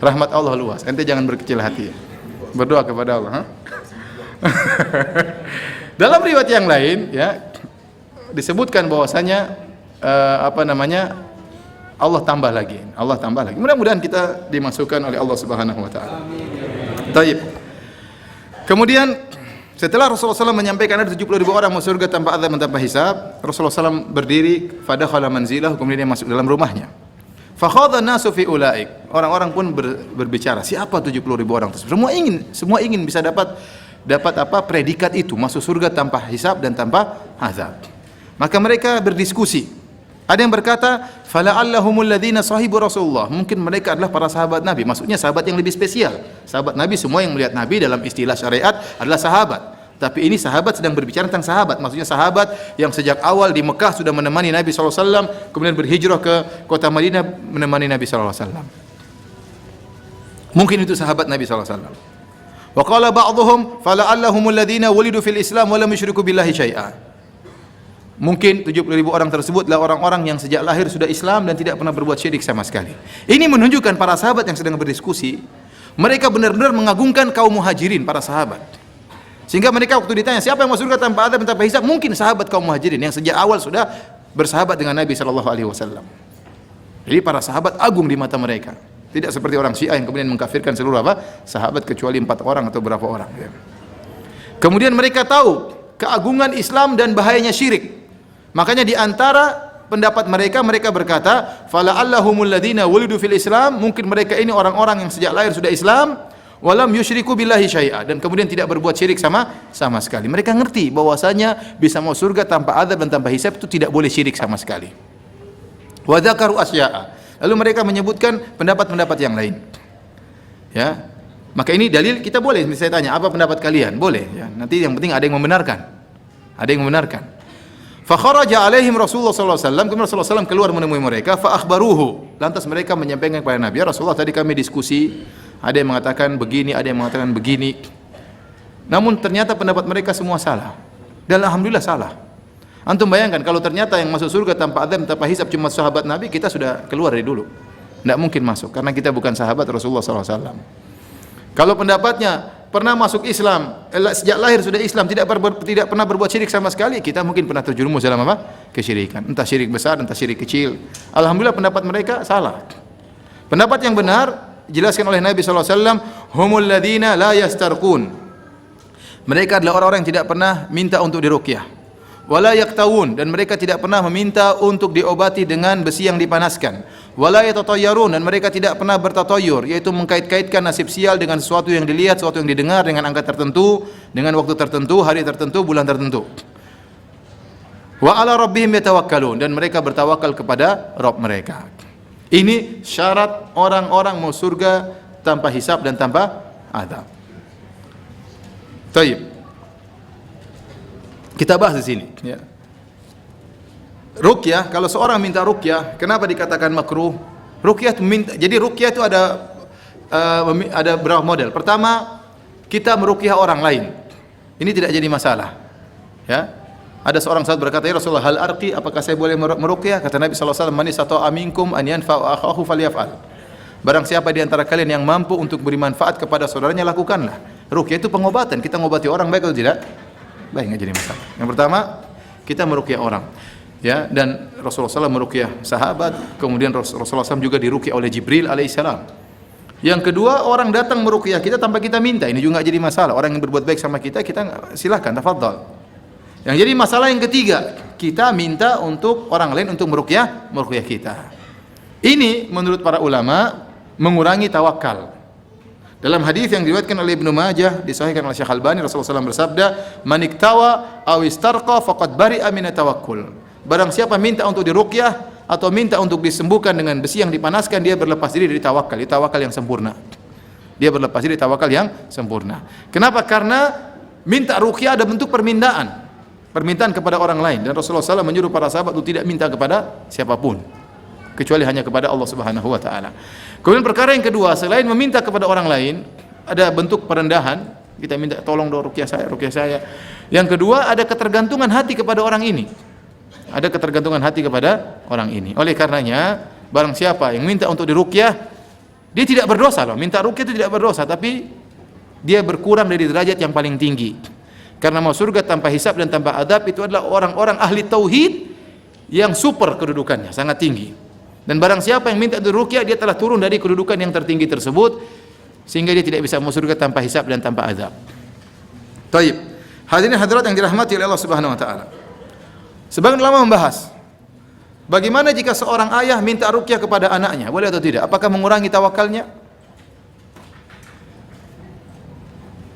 Rahmat Allah luas. Ente jangan berkecil hati. Berdoa kepada Allah. Dalam riwayat yang lain ya disebutkan bahwasanya Allah tambah lagi. Mudah-mudahan kita dimasukkan oleh Allah Subhanahu wa taala. Baik. Kemudian setelah Rasulullah SAW menyampaikan ada 70.000 orang masuk surga tanpa azab dan tanpa hisab, Rasulullah SAW berdiri, fadakhala manzilah, kemudian dia masuk dalam rumahnya. Fakhadha an-nasu fi ulaik. Orang-orang pun berbicara, siapa 70.000 orang tersebut? Semua ingin bisa dapat predikat itu, masuk surga tanpa hisab dan tanpa azab. Maka mereka berdiskusi. Ada yang berkata, fala'allahumul ladzina sahibu Rasulullah. Mungkin mereka adalah para sahabat Nabi. Maksudnya sahabat yang lebih spesial. Sahabat Nabi, semua yang melihat Nabi dalam istilah syariat adalah sahabat. Tapi ini sahabat sedang berbicara tentang sahabat. Maksudnya sahabat yang sejak awal di Mekah sudah menemani Nabi SAW, kemudian berhijrah ke kota Madinah menemani Nabi SAW. Mungkin itu sahabat Nabi SAW. Wa qala ba'dhum fala'allahumul ladzina wulidu fil Islam wa lam yusyriku billahi syai'a. Mungkin 70.000 orang tersebut adalah orang-orang yang sejak lahir sudah Islam dan tidak pernah berbuat syirik sama sekali. Ini menunjukkan para sahabat yang sedang berdiskusi, mereka benar-benar mengagungkan kaum muhajirin, para sahabat. Sehingga mereka waktu ditanya, siapa yang masuk surga tanpa azab dan tanpa hisab? Mungkin sahabat kaum muhajirin yang sejak awal sudah bersahabat dengan Nabi SAW. Jadi para sahabat agung di mata mereka. Tidak seperti orang Syiah yang kemudian mengkafirkan seluruh sahabat kecuali 4 orang atau berapa orang. Kemudian mereka tahu keagungan Islam dan bahayanya syirik. Makanya di antara pendapat mereka berkata, fala'allahumul ladzina wulidu fil Islam, mungkin mereka ini orang-orang yang sejak lahir sudah Islam, walam yusyriku billahi syai'a, dan kemudian tidak berbuat syirik sama sekali. Mereka ngerti bahwasanya bisa masuk surga tanpa azab dan tanpa hisab itu tidak boleh syirik sama sekali. Wa dzakaru asya'a. Lalu mereka menyebutkan pendapat-pendapat yang lain. Ya. Maka ini dalil kita boleh, saya tanya, apa pendapat kalian? Boleh, ya. Nanti yang penting ada yang membenarkan. Fa kharaja alaihim Rasulullah sallallahu alaihi wasallam, kemudian Rasulullah SAW keluar menemui mereka, fa akhbaruhu. Lantas mereka menyampaikan kepada Nabi, ya Rasulullah, tadi kami diskusi, ada yang mengatakan begini, ada yang mengatakan begini. Namun ternyata pendapat mereka semua salah. Dan alhamdulillah salah. Antum bayangkan kalau ternyata yang masuk surga tanpa azab, tanpa hisab cuma sahabat Nabi, kita sudah keluar dari dulu. Tidak mungkin masuk karena kita bukan sahabat Rasulullah sallallahu alaihi wasallam. Kalau pendapatnya pernah masuk Islam, sejak lahir sudah Islam, tidak pernah berbuat syirik sama sekali, kita mungkin pernah terjerumus dalam kesyirikan, entah syirik besar, entah syirik kecil. Alhamdulillah pendapat mereka salah. Pendapat yang benar dijelaskan oleh Nabi sallallahu alaihi wasallam, humul ladzina la yastarqun. Mereka adalah orang-orang yang tidak pernah minta untuk diruqyah. Wala yaktawun, dan mereka tidak pernah meminta untuk diobati dengan besi yang dipanaskan. Wala yatatayyarun, dan mereka tidak pernah bertatayyur, yaitu mengkait-kaitkan nasib sial dengan sesuatu yang dilihat, sesuatu yang didengar dengan angka tertentu, dengan waktu tertentu, hari tertentu, bulan tertentu. Wa ala rabbihim yatawakkalun, dan mereka bertawakal kepada Rabb mereka. Ini syarat orang-orang mau surga tanpa hisab dan tanpa azab. Baik. Kita bahas di sini, ya. Ruqyah, kalau seorang minta ruqyah, kenapa dikatakan makruh? Ruqyah itu jadi ruqyah itu ada berapa model. Pertama, kita meruqyah orang lain. Ini tidak jadi masalah. Ya. Ada seorang sahabat berkata, "Ya Rasulullah, hal arqi, apakah saya boleh meruqyah?" Kata Nabi sallallahu alaihi wasallam, "Man istata'a minkum an yanfa'a akhahu falyaf'al." Barang siapa di antara kalian yang mampu untuk beri manfaat kepada saudaranya, lakukanlah. Ruqyah itu pengobatan, kita mengobati orang, baik atau tidak? Baik, enggak jadi masalah. Yang pertama, kita meruqyah orang. Ya, dan Rasulullah SAW meruqyah sahabat, kemudian Rasulullah SAW juga diruqyah oleh Jibril alaihissalam. Yang kedua, orang datang meruqyah kita tanpa kita minta, ini juga enggak jadi masalah. Orang yang berbuat baik sama kita silakan, tafadhal. Yang jadi masalah yang ketiga, kita minta untuk orang lain untuk meruqyah kita. Ini menurut para ulama mengurangi tawakal. Dalam hadis yang diriwayatkan oleh Ibnu Majah, disahihkan oleh Syekh Al-Albani, Rasulullah SAW bersabda, "Man iktawa aw istarqa faqad bari'a minat tawakkul." Barang siapa minta untuk diruqyah atau minta untuk disembuhkan dengan besi yang dipanaskan, dia berlepas diri dari tawakal, tawakal yang sempurna. Dia berlepas diri dari tawakal yang sempurna. Kenapa? Karena minta ruqyah ada bentuk permintaan kepada orang lain, dan Rasulullah SAW menyuruh para sahabat untuk tidak minta kepada siapapun kecuali hanya kepada Allah Subhanahu wa taala. Kemudian perkara yang kedua, selain meminta kepada orang lain, ada bentuk perendahan, kita minta tolong dong ruqyah saya. Yang kedua, ada ketergantungan hati kepada orang ini. Ada ketergantungan hati kepada orang ini. Oleh karenanya, barang siapa yang minta untuk diruqyah, dia tidak berdosa loh. Minta ruqyah itu tidak berdosa, tapi dia berkurang dari derajat yang paling tinggi. Karena mau surga tanpa hisab dan tanpa adab itu adalah orang-orang ahli tauhid yang super kedudukannya, sangat tinggi. Dan barang siapa yang minta diruqyah, dia telah turun dari kedudukan yang tertinggi tersebut, sehingga dia tidak bisa masuk surga tanpa hisab dan tanpa azab. Taib. Hadirin hadirat yang dirahmati oleh Allah Subhanahu wa taala. Sebagian ulama membahas, bagaimana jika seorang ayah minta ruqyah kepada anaknya, boleh atau tidak? Apakah mengurangi tawakalnya?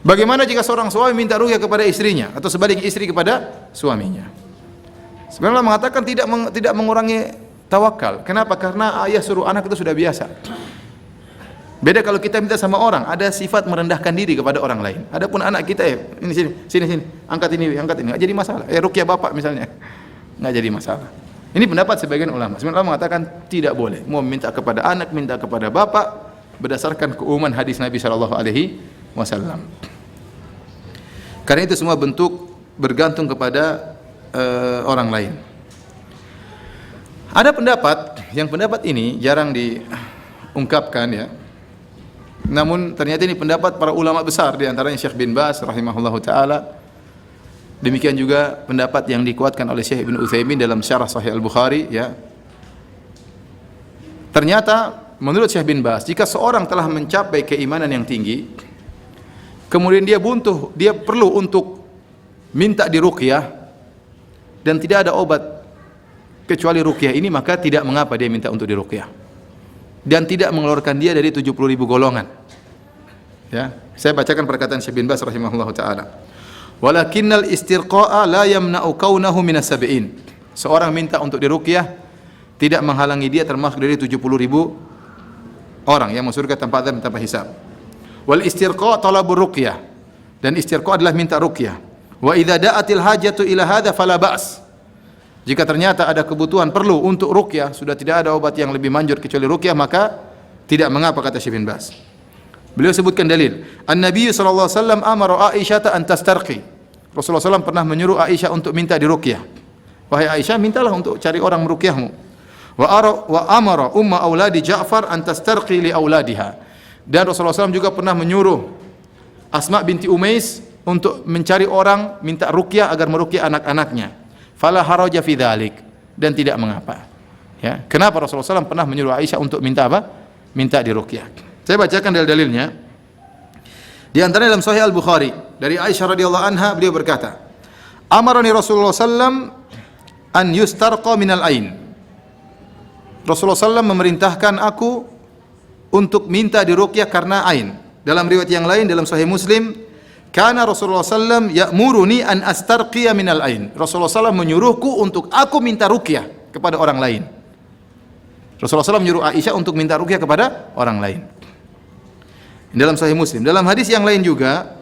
Bagaimana jika seorang suami minta ruqyah kepada istrinya, atau sebaliknya istri kepada suaminya? Sebagian ulama mengatakan tidak mengurangi tawakal. Kenapa? Karena ayah suruh anak itu sudah biasa. Beda kalau kita minta sama orang, ada sifat merendahkan diri kepada orang lain. Adapun anak kita, ini sini, angkat ini, nggak jadi masalah. Ruqyah bapak misalnya, nggak jadi masalah. Ini pendapat sebagian ulama. Sebagian ulama mengatakan tidak boleh. Mau minta kepada anak, minta kepada bapak, berdasarkan keumuman hadis Nabi Shallallahu Alaihi Wasallam. Karena itu semua bentuk bergantung kepada orang lain. Ada pendapat ini jarang diungkapkan ya. Namun ternyata ini pendapat para ulama besar, di antaranya Syekh bin Baz rahimahullahu taala. Demikian juga pendapat yang dikuatkan oleh Syekh Ibnu Utsaimin dalam Syarah Sahih Al-Bukhari ya. Ternyata menurut Syekh bin Baz, jika seorang telah mencapai keimanan yang tinggi, kemudian dia perlu untuk minta diruqyah dan tidak ada obat kecuali ruqyah ini, maka tidak mengapa dia minta untuk diruqyah dan tidak mengeluarkan dia dari 70.000 golongan. Ya, saya bacakan perkataan Syekh bin Baz rahimahullahu taala. Walakinnal istirqa'a la yamna'u kaunahu minas sab'in. Seorang minta untuk diruqyah tidak menghalangi dia termasuk dari 70.000 orang yang masuk surga tanpa azab, tanpa hisab. Wal istirqa' talabur ruqyah, dan istirqa' adalah minta ruqyah. Wa idza da'atil hajatu ila hadza fala ba's. Jika ternyata ada kebutuhan perlu untuk ruqyah, sudah tidak ada obat yang lebih manjur kecuali ruqyah, maka tidak mengapa, kata Syekh bin Baz. Beliau sebutkan dalil. An-Nabi sallallahu alaihi wasallam amara Aisyah an tastarqi. Rasulullah SAW pernah menyuruh Aisyah untuk minta diruqyah. Wahai Aisyah, mintalah untuk cari orang meruqyahmu. Wa amara umma auladi Ja'far an tastarqi li auladiha. Dan Rasulullah SAW juga pernah menyuruh Asma binti Umais untuk mencari orang minta ruqyah agar meruqyah anak-anaknya. Fala haraja fi dzalik, dan tidak mengapa. Ya, kenapa Rasulullah SAW pernah menyuruh Aisyah untuk minta apa? Minta diruqyah. Saya bacakan dalil-dalilnya. Di antaranya dalam Sahih Al-Bukhari dari Aisyah radhiyallahu anha, beliau berkata, "Amarani Rasulullah SAW an yustarqa minal ain." Rasulullah SAW memerintahkan aku untuk minta diruqyah karena ain. Dalam riwayat yang lain dalam Sahih Muslim, karena Rasulullah SAW ya'muruni an astarqiya minal ain. Rasulullah SAW menyuruhku untuk aku minta ruqyah kepada orang lain. Rasulullah SAW menyuruh Aisyah untuk minta ruqyah kepada orang lain. Dalam Sahih Muslim. Dalam hadis yang lain juga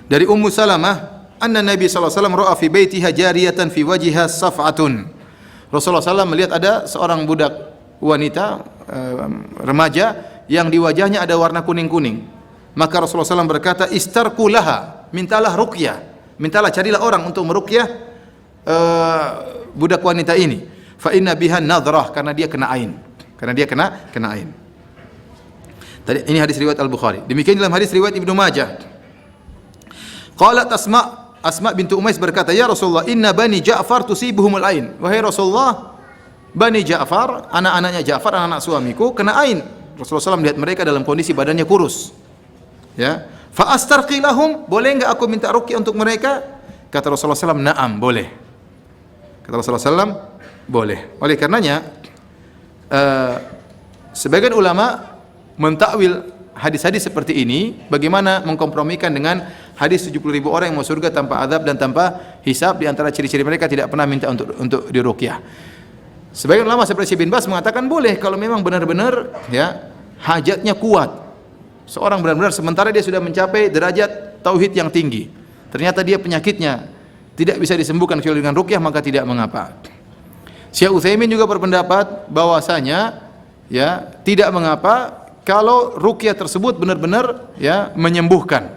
dari Ummu Salamah, anna Nabi sallallahu alaihi wasallam ra'a fi baitiha jariyatan fi wajhiha saf'atun. Rasulullah SAW melihat ada seorang budak wanita remaja yang di wajahnya ada warna kuning-kuning. Maka Rasulullah SAW berkata, istarqu laha, mintalah ruqyah, mintalah carilah orang untuk meruqyah budak wanita ini. Fa inna biha nadrah, karena dia kena ain. Karena dia kena ain. Tadi ini hadis riwayat Al-Bukhari. Demikian dalam hadis riwayat Ibnu Majah. Qalat Asma bintu Umais berkata, "Ya Rasulullah, inna bani Ja'far tusibuhumul ain." Wahai Rasulullah, Bani Ja'far, anak-anaknya Ja'far, anak-anak suamiku kena ain. Rasulullah SAW melihat mereka dalam kondisi badannya kurus. Ya, fa astarqi lahum, boleh enggak aku minta ruqyah untuk mereka? Kata Rasulullah SAW, "Na'am, boleh." Kata Rasulullah SAW, boleh. Oleh karenanya Sebagian ulama mentakwil hadis-hadis seperti ini, bagaimana mengkompromikan dengan hadis 70.000 orang yang mau surga tanpa azab dan tanpa hisab. Di antara ciri-ciri mereka tidak pernah minta untuk diruqyah. Sebagian ulama seperti Ibn Baz mengatakan boleh kalau memang benar-benar ya hajatnya kuat. Seorang benar-benar sementara dia sudah mencapai derajat tauhid yang tinggi. Ternyata dia penyakitnya tidak bisa disembuhkan kecuali dengan ruqyah, maka tidak mengapa. Syekh Utsaimin juga berpendapat bahwasanya ya tidak mengapa kalau ruqyah tersebut benar-benar ya menyembuhkan.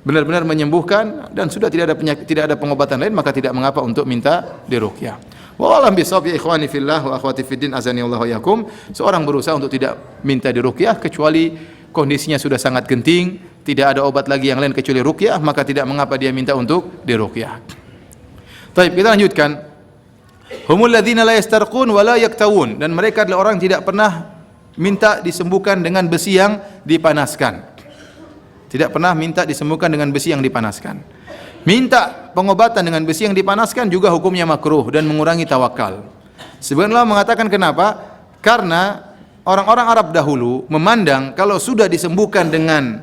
Benar-benar menyembuhkan dan sudah tidak ada pengobatan lain, maka tidak mengapa untuk minta diruqyah. Wallahu bisawab ya ikhwani fillah wa akhwati fiddin azani Allah wa yakum. Seorang berusaha untuk tidak minta diruqyah kecuali kondisinya sudah sangat genting, tidak ada obat lagi yang lain kecuali ruqyah, maka tidak mengapa dia minta untuk diruqyah. Baik, kita lanjutkan. Humul ladzina la yastarqun wa la yaktawun, dan mereka adalah orang yang tidak pernah minta disembuhkan dengan besi yang dipanaskan. Tidak pernah minta disembuhkan dengan besi yang dipanaskan. Minta pengobatan dengan besi yang dipanaskan juga hukumnya makruh dan mengurangi tawakal. Sebagian ulama mengatakan kenapa? Karena orang-orang Arab dahulu memandang kalau sudah disembuhkan dengan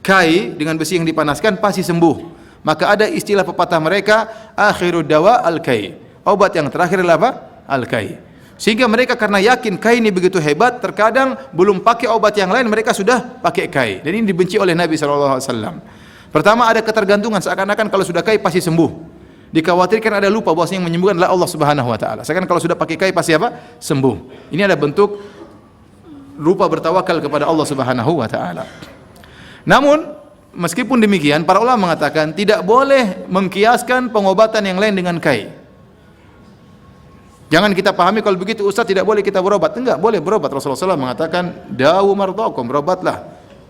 kai, dengan besi yang dipanaskan pasti sembuh. Maka ada istilah pepatah mereka, akhirud dawa al-kai. Obat yang terakhir adalah apa? Al-kai. Sehingga mereka karena yakin kai ini begitu hebat, terkadang belum pakai obat yang lain mereka sudah pakai kai. Dan ini dibenci oleh Nabi SAW. Pertama ada ketergantungan, seakan-akan kalau sudah kai pasti sembuh. Dikhawatirkan ada lupa bahwa yang menyembuhkan adalah Allah Subhanahu wa taala. Seakan kalau sudah pakai kai pasti apa? Sembuh. Ini ada bentuk lupa bertawakal kepada Allah Subhanahu wa taala. Namun meskipun demikian para ulama mengatakan tidak boleh mengkiaskan pengobatan yang lain dengan kai. Jangan kita pahami kalau begitu Ustaz tidak boleh kita berobat. Enggak, boleh berobat. Rasulullah SAW mengatakan dawu mardhakum, berobatlah.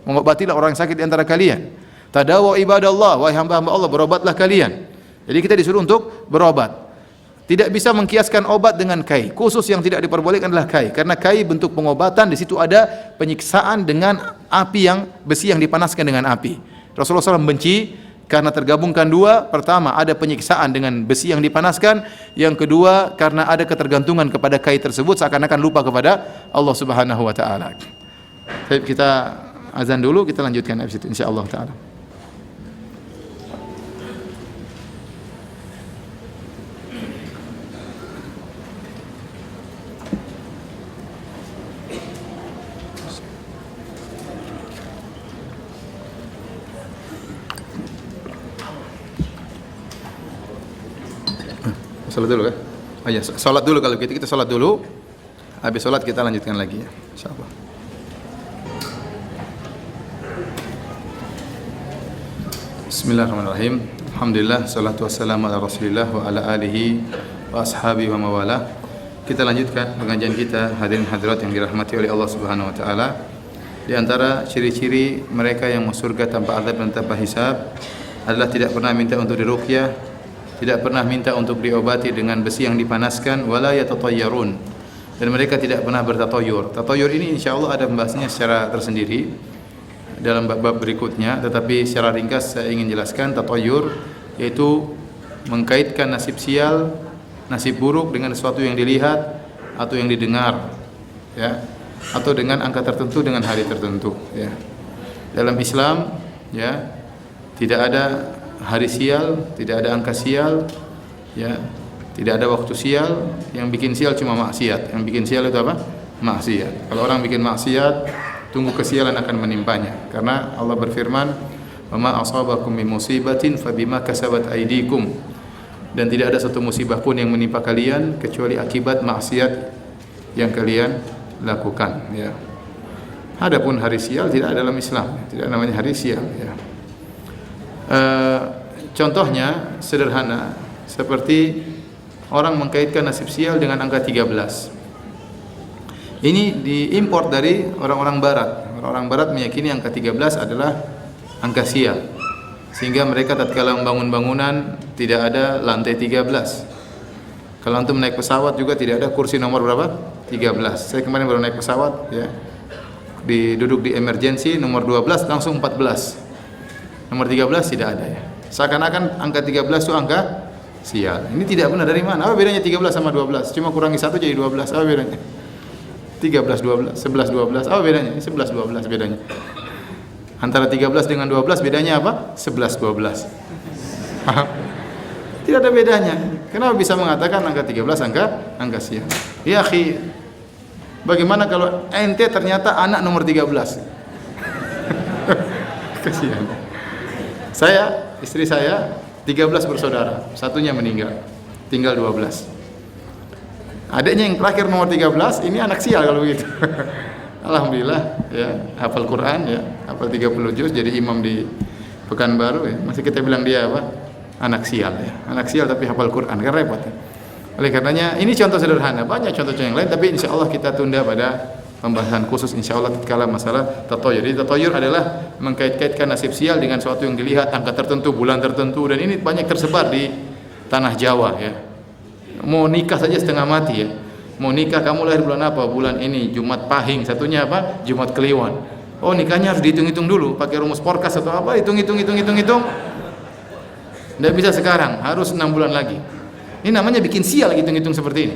Mengobatilah orang yang sakit di antara kalian. Tadawu ibadallah, wahai hamba-hamba Allah, berobatlah kalian. Jadi kita disuruh untuk berobat. Tidak bisa mengkiaskan obat dengan kai. Khusus yang tidak diperbolehkan adalah kai, karena kai bentuk pengobatan, di situ ada penyiksaan dengan api yang besi yang dipanaskan dengan api. Rasulullah SAW benci karena tergabungkan dua. Pertama ada penyiksaan dengan besi yang dipanaskan, yang kedua karena ada ketergantungan kepada kai tersebut seakan-akan lupa kepada Allah Subhanahu wa taala. Baik, kita azan dulu, kita lanjutkan habis itu insyaallah taala. Salat dulu kan? Oh ya, salat dulu kalau gitu, kita salat dulu. Habis salat kita lanjutkan lagi ya, insyaallah. Bismillahirrahmanirrahim. Alhamdulillah, salatu wassalamu ala Rasulillah wa ala alihi wa ashabihi wa mawalah. Kita lanjutkan pengajian kita, hadirin hadirat yang dirahmati oleh Allah Subhanahu wa taala. Di antara ciri-ciri mereka yang masuk surga tanpa azab dan tanpa hisab adalah tidak pernah minta untuk diruqyah, tidak pernah minta untuk diobati dengan besi yang dipanaskan, wala yatatayyarun, dan mereka tidak pernah bertatoyur. Tatoyur ini insyaallah ada pembahasannya secara tersendiri dalam bab-bab berikutnya, tetapi secara ringkas saya ingin jelaskan tatoyur yaitu mengkaitkan nasib sial, nasib buruk dengan sesuatu yang dilihat atau yang didengar, ya, atau dengan angka tertentu dengan hari tertentu, ya. Dalam Islam, ya, tidak ada hari sial, tidak ada angka sial, ya, tidak ada waktu sial. Yang bikin sial cuma maksiat. Yang bikin sial itu apa? Maksiat. Kalau orang bikin maksiat, tunggu kesialan akan menimpanya. Karena Allah berfirman, "Wa ma asabakum min musibatin fabima kasabat aydikum." Dan tidak ada satu musibah pun yang menimpa kalian kecuali akibat maksiat yang kalian lakukan, ya. Adapun hari sial tidak ada dalam Islam, tidak namanya hari sial, ya. Contohnya sederhana seperti orang mengkaitkan nasib sial dengan angka 13. Ini diimport dari orang-orang barat. Orang-orang barat meyakini angka 13 adalah angka sial, sehingga mereka tatkala membangun bangunan tidak ada lantai 13. Kalau antum naik pesawat juga tidak ada kursi nomor berapa? 13. Saya kemarin baru naik pesawat, ya. Duduk di emergency nomor 12 langsung 14. Nomor 13 tidak ada, ya. Seakan-akan angka 13 itu angka sial. Ini tidak benar. Dari mana? Apa bedanya 13 sama 12? Cuma kurangi 1 jadi 12. Apa bedanya? 13, 12, 11, 12. Apa bedanya? 11, 12 bedanya. Antara 13 dengan 12 bedanya apa? 11, 12. Tidak ada bedanya. Kenapa bisa mengatakan angka 13 angka sial? Ya akhi, bagaimana kalau ente ternyata anak nomor 13? Kasihan. Istri saya 13 bersaudara, satunya meninggal. Tinggal 12. Adiknya yang terakhir nomor 13, ini anak sial kalau begitu. Alhamdulillah ya, hafal Quran ya, hafal 30 juz, jadi imam di Pekanbaru ya. Masih kita bilang dia apa? Anak sial ya. Anak sial tapi hafal Quran, kan repot ya. Oleh karenanya ini contoh sederhana, banyak contoh-contoh yang lain, tapi insyaallah kita tunda pada pembahasan khusus insyaallah tatkala masalah tatayur. Jadi tatayur adalah mengkait-kaitkan nasib sial dengan sesuatu yang dilihat, angka tertentu, bulan tertentu, dan ini banyak tersebar di tanah Jawa ya. Mau nikah saja setengah mati ya. Mau nikah, kamu lahir bulan apa? Bulan ini, Jumat Pahing. Satunya apa? Jumat Kliwon. Oh, nikahnya harus dihitung-hitung dulu, pakai rumus Porkas atau apa? Hitung. Tidak bisa sekarang, harus 6 bulan lagi. Ini namanya bikin sial hitung-hitung seperti ini.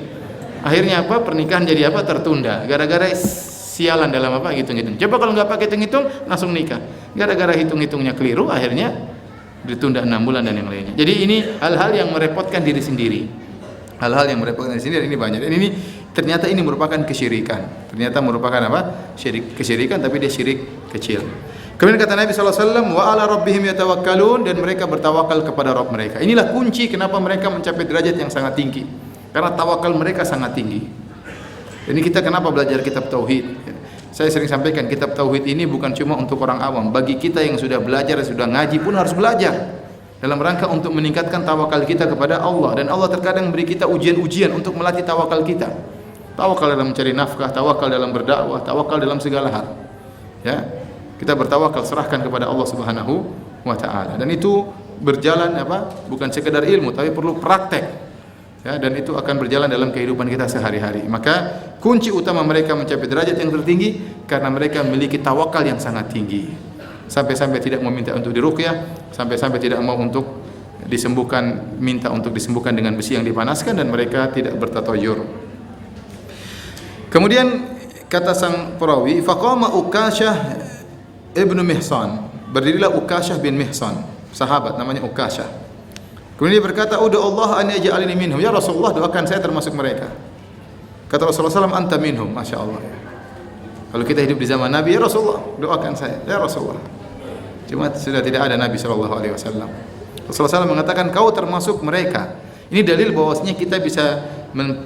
Akhirnya apa? Pernikahan jadi apa? Tertunda. Gara-gara sialan dalam apa? Hitung-hitung. Coba kalau nggak pakai hitung-hitung, langsung nikah. Gara-gara hitung-hitungnya keliru, akhirnya ditunda 6 bulan dan yang lainnya. Jadi ini hal-hal yang merepotkan diri sendiri. Hal-hal yang merepotkan diri sendiri ini banyak. Dan ini ternyata ini merupakan kesyirikan. Ternyata merupakan apa? Kesyirikan, tapi dia syirik kecil. Kemudian kata Nabi SAW, wa ala rabbihim yatawakkalun, dan mereka bertawakal kepada Rabb mereka. Inilah kunci kenapa mereka mencapai derajat yang sangat tinggi. Karena tawakal mereka sangat tinggi. Ini kita kenapa belajar kitab tauhid? Saya sering sampaikan kitab tauhid ini bukan cuma untuk orang awam. Bagi kita yang sudah belajar, sudah ngaji pun harus belajar. Dalam rangka untuk meningkatkan tawakal kita kepada Allah, dan Allah terkadang beri kita ujian-ujian untuk melatih tawakal kita. Tawakal dalam mencari nafkah, tawakal dalam berdakwah, tawakal dalam segala hal. Ya, kita bertawakal, serahkan kepada Allah Subhanahu wa taala. Dan itu berjalan apa? Bukan sekedar ilmu, tapi perlu praktek. Ya, dan itu akan berjalan dalam kehidupan kita sehari-hari. Maka kunci utama mereka mencapai derajat yang tertinggi karena mereka memiliki tawakal yang sangat tinggi. Sampai-sampai tidak mau minta untuk diruqyah, sampai-sampai tidak mau untuk disembuhkan, minta untuk disembuhkan dengan besi yang dipanaskan, dan mereka tidak bertatayur. Kemudian kata sang perawi, faqama Ukasyah ibnu Mihsan, berdirilah Ukasyah bin Mihsan, sahabat namanya Ukasyah. Kemudian dia berkata, "Udu Allah an yaj'alni minhum." Ya Rasulullah, doakan saya termasuk mereka. Kata Rasulullah SAW, "Anta minhum." Masya Allah ya. Kalau kita hidup di zaman Nabi, ya Rasulullah, doakan saya. Ya Rasulullah. Cuma sudah tidak ada Nabi SAW. Rasulullah SAW mengatakan, kau termasuk mereka. Ini dalil bahwasanya kita bisa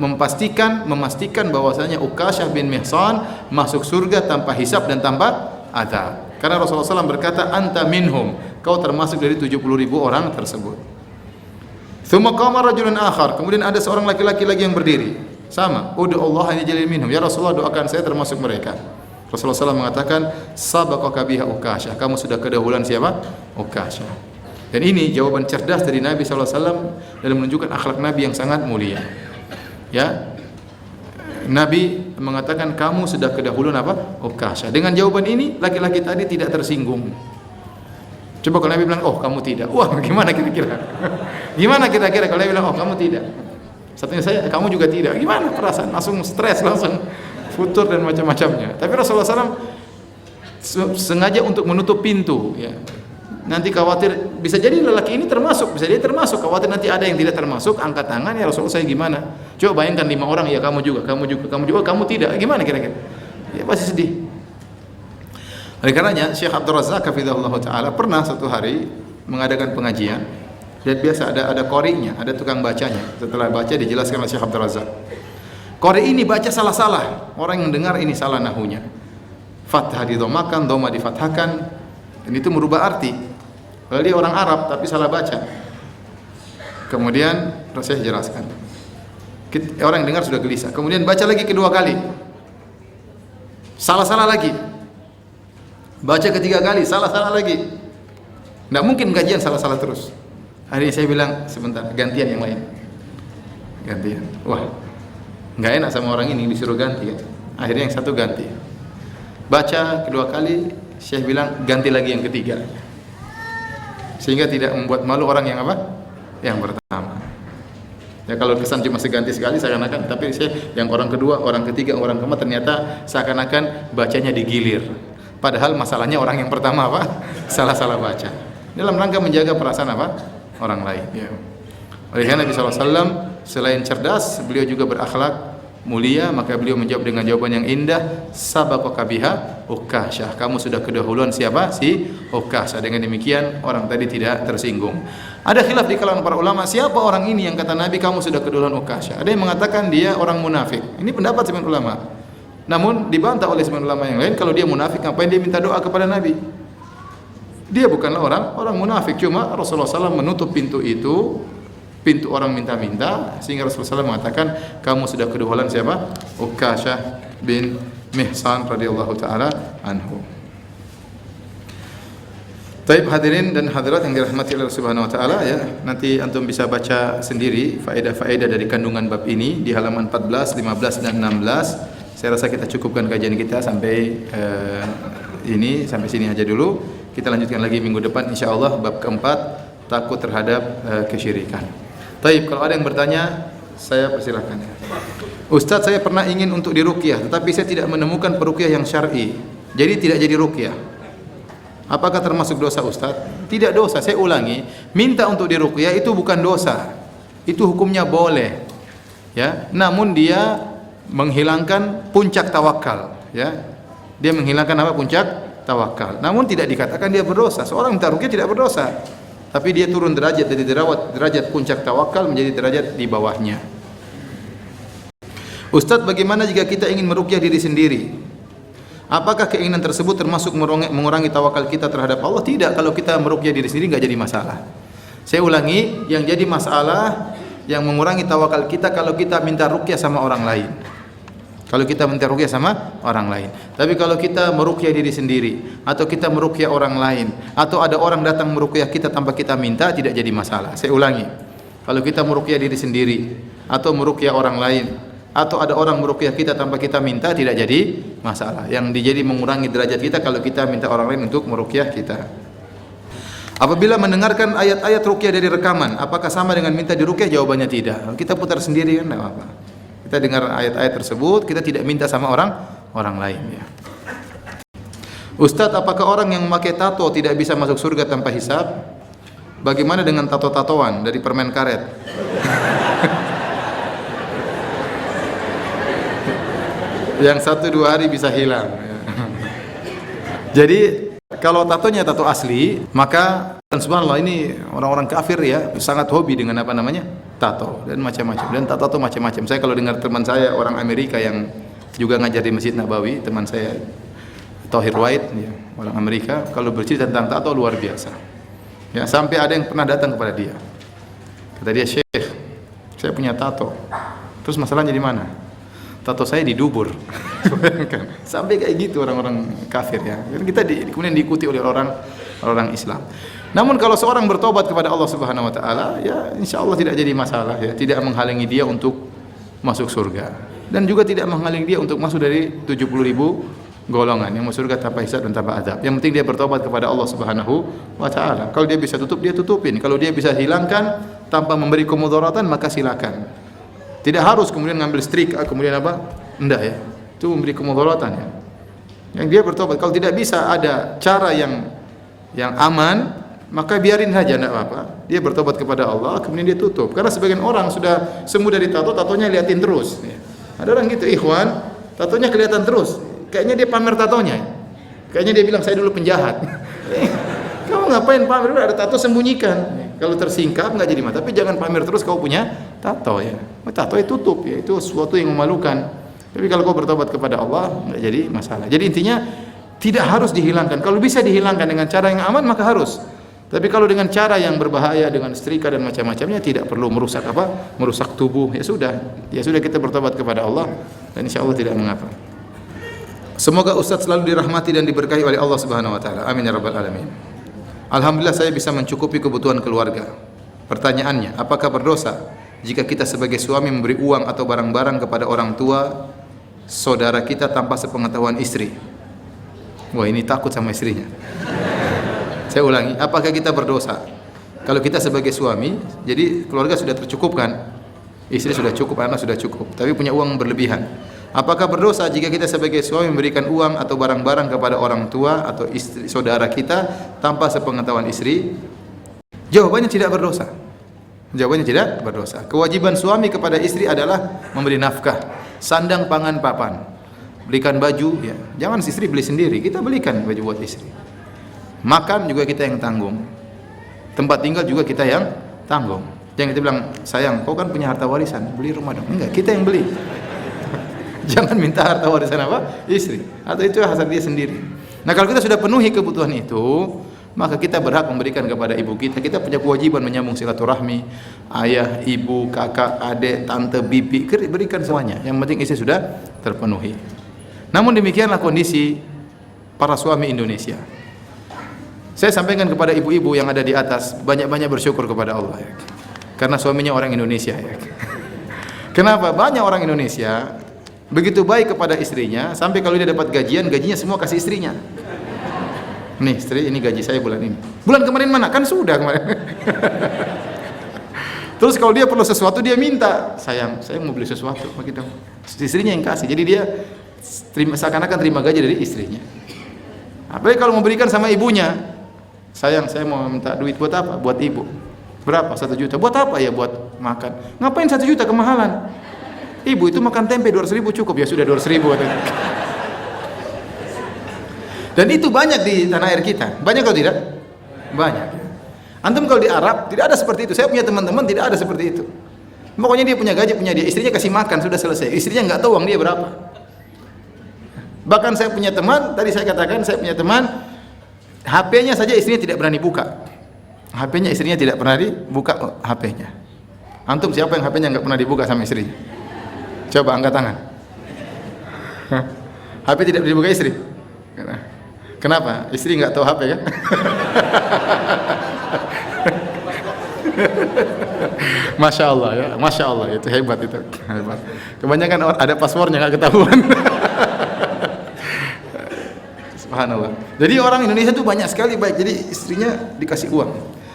memastikan bahwasanya Ukasyah bin Mihsan masuk surga tanpa hisab dan tanpa azab. Karena Rasulullah SAW berkata, anta minhum, kau termasuk dari 70.000 orang tersebut. Tsumma qama rajulun akhar, kemudian ada seorang laki-laki lagi yang berdiri. Sama, udu Allah an yaj'alni minhum. Ya Rasulullah, doakan saya termasuk mereka. Rasulullah SAW mengatakan, sabaqaka biha Ukasyah, kamu sudah kedahuluan siapa? Ukasyah. Dan ini jawaban cerdas dari Nabi SAW dalam menunjukkan akhlak Nabi yang sangat mulia. Ya, Nabi mengatakan kamu sudah kedahuluan apa? Ukasyah. Dengan jawaban ini laki-laki tadi tidak tersinggung. Coba kalau Nabi bilang, oh kamu tidak, wah gimana kira-kira? Gimana kira-kira kalau Nabi bilang, oh kamu tidak? Satunya saya, kamu juga tidak. Gimana perasaan? Langsung stres, langsung futur dan macam-macamnya. Tapi Rasulullah SAW sengaja untuk menutup pintu. Ya. Nanti khawatir, bisa jadi lelaki ini termasuk, bisa jadi termasuk. Khawatir nanti ada yang tidak termasuk, angkat tangan, ya Rasulullah saya gimana? Coba bayangkan 5 orang, ya kamu juga, kamu tidak. Gimana kira-kira? Ya pasti sedih. Oleh karenanya Syekh Abdul Razak hafizahullah taala pernah suatu hari mengadakan pengajian. Dan biasa ada qori'nya, ada tukang bacanya. Setelah baca dijelaskan oleh Syekh Abdul Razak. Qori ini baca salah-salah. Orang yang dengar ini salah nahunya. Fathah didhamakan, dhamma difathahkan. Dan itu merubah arti. Kalau dia orang Arab tapi salah baca. Kemudian Syekh jelaskan. Orang yang dengar sudah gelisah. Kemudian baca lagi kedua kali. Salah-salah lagi. Baca ketiga kali, salah-salah lagi. Tidak mungkin kajian salah-salah terus. Hari ini saya bilang, sebentar, gantian yang lain. Gantian. Wah, nggak enak sama orang ini, disuruh ganti. Kan? Akhirnya yang satu ganti. Baca kedua kali, Syekh bilang, ganti lagi yang ketiga. Sehingga tidak membuat malu orang yang apa? Yang pertama. Ya kalau kesan cuma seganti sekali seakan-akan, tapi saya yang orang kedua, orang ketiga, orang keempat ternyata seakan-akan bacanya digilir. Padahal masalahnya orang yang pertama apa? Salah-salah baca. Dalam rangka menjaga perasaan apa? Orang lain. Ya. Oleh karena Nabi SAW selain cerdas, beliau juga berakhlak mulia, maka beliau menjawab dengan jawaban yang indah, sabaqaka biha Ukasyah. Kamu sudah kedahuluan siapa? Si Ukasyah. Dengan demikian orang tadi tidak tersinggung. Ada khilaf di kalangan para ulama, siapa orang ini yang kata Nabi kamu sudah kedahuluan Ukasyah? Ada yang mengatakan dia orang munafik. Ini pendapat sebagian ulama. Namun dibantah oleh sebagian ulama yang lain, kalau dia munafik ngapain dia minta doa kepada Nabi? Dia bukanlah orang munafik, cuma Rasulullah SAW menutup pintu itu, pintu orang minta-minta, sehingga Rasulullah SAW mengatakan kamu sudah kedahuluan siapa? Ukasyah bin Mihsan radhiyallahu taala anhu. Taib hadirin dan hadirat yang dirahmati Allah Subhanahu wa taala, ya. Nanti antum bisa baca sendiri faedah-faedah dari kandungan bab ini di halaman 14, 15 dan 16. Saya rasa kita cukupkan kajian kita sampai sampai sini aja dulu. Kita lanjutkan lagi minggu depan insyaallah bab keempat, takut terhadap kesyirikan. Taib, kalau ada yang bertanya, saya persilahkan. Ustaz, saya pernah ingin untuk diruqyah, tetapi saya tidak menemukan peruqyah yang syar'i. Jadi tidak jadi ruqyah. Apakah termasuk dosa Ustaz? Tidak dosa, saya ulangi, minta untuk diruqyah itu bukan dosa. Itu hukumnya boleh. Ya, namun dia menghilangkan puncak tawakal, ya. Dia menghilangkan apa? Puncak tawakal. Namun tidak dikatakan dia berdosa. Seorang minta ruqyah tidak berdosa. Tapi dia turun derajat dari derajat puncak tawakal menjadi derajat di bawahnya. Ustaz, bagaimana jika kita ingin meruqyah diri sendiri? Apakah keinginan tersebut termasuk mengurangi tawakal kita terhadap Allah? Tidak, kalau kita meruqyah diri sendiri enggak jadi masalah. Saya ulangi, yang jadi masalah yang mengurangi tawakal kita kalau kita minta ruqyah sama orang lain. Kalau kita minta ruqyah sama orang lain. Tapi kalau kita meruqyah diri sendiri atau kita meruqyah orang lain atau ada orang datang meruqyah kita tanpa kita minta, tidak jadi masalah. Saya ulangi. Kalau kita meruqyah diri sendiri atau meruqyah orang lain atau ada orang meruqyah kita tanpa kita minta, tidak jadi masalah. Yang jadi mengurangi derajat kita kalau kita minta orang lain untuk meruqyah kita. Apabila mendengarkan ayat-ayat ruqyah dari rekaman, apakah sama dengan minta diruqyah? Jawabannya tidak. Kita putar sendiri kan enggak apa-apa. Kita dengar ayat-ayat tersebut, kita tidak minta sama orang lain, ya. Ustadz, apakah orang yang memakai tato tidak bisa masuk surga tanpa hisab? Bagaimana dengan tato-tatoan dari permen karet? Yang 1-2 hari bisa hilang. Jadi kalau tatonya tato asli, maka subhanallah ini orang-orang kafir ya sangat hobi dengan apa namanya tato dan macam-macam. Dan tato macam-macam. Saya kalau dengar teman saya orang Amerika yang juga ngajar di Masjid Nabawi, teman saya Thohir White, ya, orang Amerika, kalau bercerita tentang tato luar biasa. Ya, sampai ada yang pernah datang kepada dia. Kata dia, Syekh, saya punya tato. Terus masalahnya di mana? Tato saya di dubur. Sampai kayak gitu orang-orang kafir, ya. Kita kemudian diikuti oleh orang Islam. Namun kalau seorang bertobat kepada Allah Subhanahu wa taala, ya insyaallah tidak jadi masalah, ya. Tidak menghalangi dia untuk masuk surga dan juga tidak menghalangi dia untuk masuk dari 70.000 golongan yang masuk surga tanpa hisab dan tanpa azab. Yang penting dia bertobat kepada Allah Subhanahu wa taala. Kalau dia bisa tutup, dia tutupin. Kalau dia bisa hilangkan tanpa memberi kemudaratan, maka silakan. Tidak harus kemudian ngambil strik, kemudian apa? Enggak, ya. Itu memberi kemudaratan, ya. Yang dia bertobat. Kalau tidak bisa ada cara yang aman, maka biarin saja, enggak apa-apa. Dia bertobat kepada Allah, kemudian dia tutup. Karena sebagian orang sudah sembuh dari tatonya liatin terus, ya. Ada orang gitu, ikhwan, tatonya kelihatan terus. Kayaknya dia pamer tatonya. Kayaknya dia bilang saya dulu penjahat. Kamu ngapain pamer? Ada tato, sembunyikan. Kalau tersingkap enggak jadi masalah, tapi jangan pamer terus kau punya tato, ya. Tato itu tutup, ya. Itu sesuatu yang memalukan. Tapi kalau kau bertobat kepada Allah enggak jadi masalah. Jadi intinya tidak harus dihilangkan. Kalau bisa dihilangkan dengan cara yang aman maka harus. Tapi kalau dengan cara yang berbahaya dengan setrika dan macam-macamnya tidak perlu merusak apa? Merusak tubuh. Ya sudah kita bertobat kepada Allah dan insyaallah tidak mengapa. Semoga Ustaz selalu dirahmati dan diberkahi oleh Allah Subhanahu wa taala. Amin ya rabbal alamin. Alhamdulillah saya bisa mencukupi kebutuhan keluarga. Pertanyaannya, apakah berdosa jika kita sebagai suami memberi uang atau barang-barang kepada orang tua saudara kita tanpa sepengetahuan istri? Wah, ini takut sama istrinya. Saya ulangi, apakah kita berdosa? Kalau kita sebagai suami, jadi keluarga sudah tercukupkan. Istri sudah cukup, anak sudah cukup, tapi punya uang berlebihan. Apakah berdosa jika kita sebagai suami memberikan uang atau barang-barang kepada orang tua atau istri saudara kita tanpa sepengetahuan istri? Jawabannya tidak berdosa. Jawabannya tidak berdosa. Kewajiban suami kepada istri adalah memberi nafkah, sandang, pangan, papan, belikan baju. Ya. Jangan istri beli sendiri, kita belikan baju buat istri. Makan juga kita yang tanggung. Tempat tinggal juga kita yang tanggung. Jangan kita bilang, sayang, kau kan punya harta warisan, beli rumah dong. Enggak, kita yang beli. Jangan minta harta warisan apa? Istri. Atau itu hasil dia sendiri. Nah, kalau kita sudah penuhi kebutuhan itu, maka kita berhak memberikan kepada ibu kita. Kita punya kewajiban menyambung silaturahmi, ayah, ibu, kakak, adik, tante, bibi, berikan semuanya. Yang penting istri sudah terpenuhi. Namun demikianlah kondisi para suami Indonesia. Saya sampaikan kepada ibu-ibu yang ada di atas, banyak-banyak bersyukur kepada Allah ya. Karena suaminya orang Indonesia ya. Kenapa? Banyak orang Indonesia begitu baik kepada istrinya, sampai kalau dia dapat gajian, gajinya semua kasih istrinya. Nih, istri, ini gaji saya bulan ini. Bulan kemarin mana? Kan sudah kemarin. Terus kalau dia perlu sesuatu, dia minta, sayang, saya mau beli sesuatu, bagi dong. Istrinya yang kasih. Jadi dia seakan-akan terima gaji dari istrinya. Apalagi kalau mau berikan sama ibunya, sayang, saya mau minta duit buat apa? Buat ibu. Berapa? 1 juta. Buat apa ya? Buat makan. Ngapain 1 juta kemahalan? Ibu itu makan tempe 200.000 cukup, ya sudah 200.000. Dan itu banyak di tanah air kita. Banyak atau tidak? Banyak. Antum kalau di Arab tidak ada seperti itu. Saya punya teman-teman tidak ada seperti itu. Pokoknya dia punya gaji, punya dia, istrinya kasih makan, sudah selesai. Istrinya nggak tahu uang dia berapa. Bahkan saya punya teman, tadi saya katakan saya punya teman, HP-nya saja istrinya tidak berani buka. HP-nya istrinya tidak pernah dibuka HP-nya. Antum siapa yang HP-nya nggak pernah dibuka sama istrinya? Coba angkat tangan. HP tidak dibuka istri. Kenapa? Istri nggak tahu HP kan? Masya Allah ya, Masya Allah, itu hebat itu. Hebat. Kebanyakan ada passwordnya nggak ketahuan. Subhanallah. Jadi orang Indonesia itu banyak sekali baik. Jadi istrinya dikasih uang.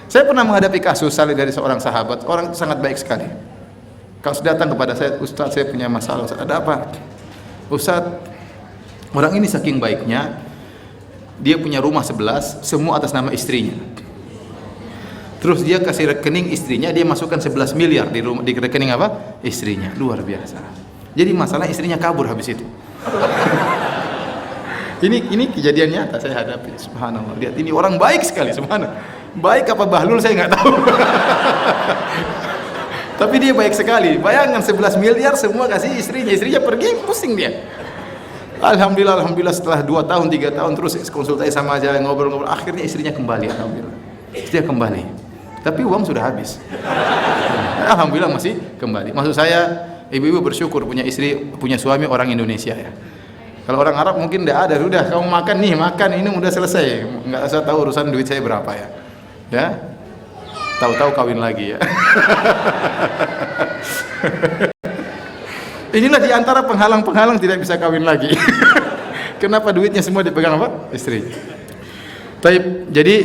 Saya pernah menghadapi kasus salih dari seorang sahabat. Orang itu sangat baik sekali. Kalau datang kepada saya, Ustaz, saya punya masalah. Ustaz, ada apa? Ustaz, orang ini saking baiknya, dia punya rumah 11, semua atas nama istrinya. Terus dia kasih rekening istrinya, dia masukkan 11 miliar di rekening apa? Istrinya. Luar biasa. Jadi masalah istrinya kabur habis itu. Ini kejadian nyata saya hadapi. Subhanallah. Lihat, ini orang baik sekali, subhanallah. Baik apa bahlul saya nggak tahu. Tapi dia baik sekali. Bayangkan 11 miliar semua kasih istrinya. Istrinya pergi, pusing dia. Alhamdulillah setelah 2 tahun, 3 tahun terus konsultasi sama aja, ngobrol-ngobrol, akhirnya istrinya kembali. Alhamdulillah. Istrinya kembali. Tapi uang sudah habis. Alhamdulillah masih kembali. Maksud saya, ibu-ibu bersyukur punya istri, punya suami orang Indonesia ya. Kalau orang Arab mungkin tidak ada. Sudah kamu makan nih, makan ini udah selesai. Enggak usah tahu urusan duit saya berapa ya. Ya. Tahu-tahu kawin lagi ya. Inilah diantara penghalang-penghalang tidak bisa kawin lagi. Kenapa duitnya semua dipegang apa? Istri. Jadi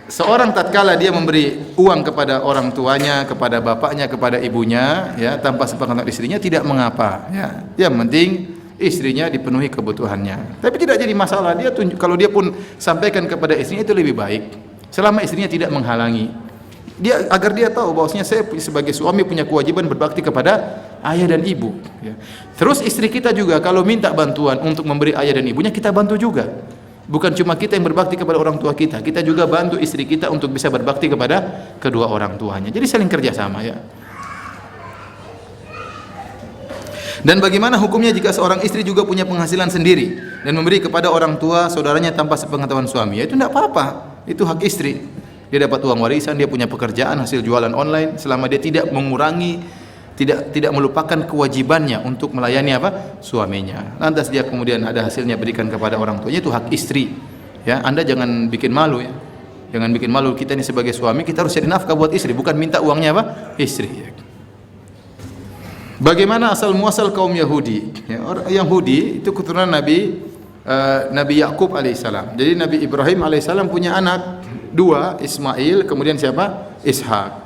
seorang tatkala dia memberi uang kepada orang tuanya, kepada bapaknya, kepada ibunya, ya tanpa sepengetahuan istrinya tidak mengapa. Ya, yang penting istrinya dipenuhi kebutuhannya. Tapi tidak jadi masalah. Kalau dia pun sampaikan kepada istrinya itu lebih baik. Selama istrinya tidak menghalangi. Agar dia tahu bahwasanya saya sebagai suami punya kewajiban berbakti kepada ayah dan ibu ya. Terus istri kita juga kalau minta bantuan untuk memberi ayah dan ibunya, kita bantu juga. Bukan cuma kita yang berbakti kepada orang tua kita juga bantu istri kita untuk bisa berbakti kepada kedua orang tuanya. Jadi saling kerjasama ya. Dan bagaimana hukumnya jika seorang istri juga punya penghasilan sendiri dan memberi kepada orang tua saudaranya tanpa sepengetahuan suami? Ya itu tidak apa-apa, itu hak istri. Dia dapat uang warisan, dia punya pekerjaan hasil jualan online, selama dia tidak mengurangi, tidak melupakan kewajibannya untuk melayani apa? Suaminya. Lantas dia kemudian ada hasilnya berikan kepada orang tuanya, itu hak istri. Ya, Anda jangan bikin malu ya. Jangan bikin malu, kita ini sebagai suami kita harus cari nafkah buat istri, bukan minta uangnya apa? Istri. Bagaimana asal muasal kaum Yahudi? Ya, orang Yahudi itu keturunan Nabi Yakub alaihissalam. Jadi Nabi Ibrahim alaihissalam punya anak 2, Ismail, kemudian siapa? Ishak.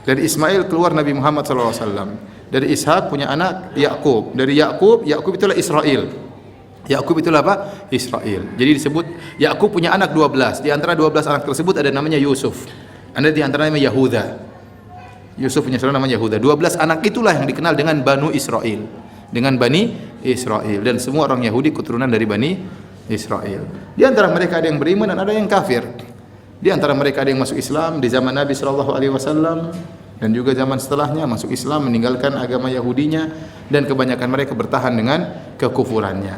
Dari Ismail keluar Nabi Muhammad SAW. Dari Ishak punya anak Yakub. Dari Yakub, Yakub itulah Israel. Yakub itulah apa? Israel. Jadi disebut Yakub punya anak 12. Di antara 12 anak tersebut ada namanya Yusuf. Ada di antara namanya Yahuda. Yusuf punya saudara namanya Yahuda. 12 anak itulah yang dikenal dengan Banu Israel. Dengan Bani Israel, dan semua orang Yahudi keturunan dari Bani Israel. Di antara mereka ada yang beriman dan ada yang kafir. Di antara mereka ada yang masuk Islam di zaman Nabi sallallahu alaihi wasallam dan juga zaman setelahnya masuk Islam, meninggalkan agama Yahudinya, dan kebanyakan mereka bertahan dengan kekufurannya.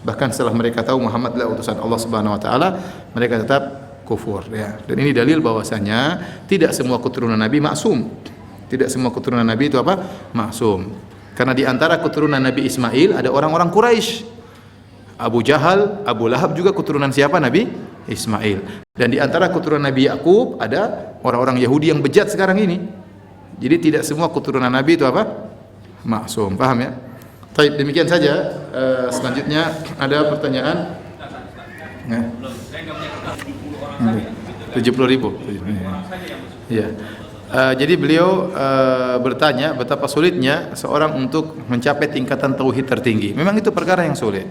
Bahkan setelah mereka tahu Muhammad adalah utusan Allah Subhanahu wa taala, mereka tetap kufur ya. Dan ini dalil bahwasanya tidak semua keturunan Nabi maksum. Tidak semua keturunan Nabi itu apa? Maksum. Karena di antara keturunan Nabi Ismail ada orang-orang Quraisy. Abu Jahal, Abu Lahab juga keturunan siapa? Nabi Ismail. Dan di antara keturunan Nabi Yakub ada orang-orang Yahudi yang bejat sekarang ini. Jadi tidak semua keturunan Nabi itu apa? Maksum. Paham ya? Baik, demikian saja. Selanjutnya ada pertanyaan. 70.000. Iya. Jadi beliau bertanya betapa sulitnya seorang untuk mencapai tingkatan tauhid tertinggi. Memang itu perkara yang sulit.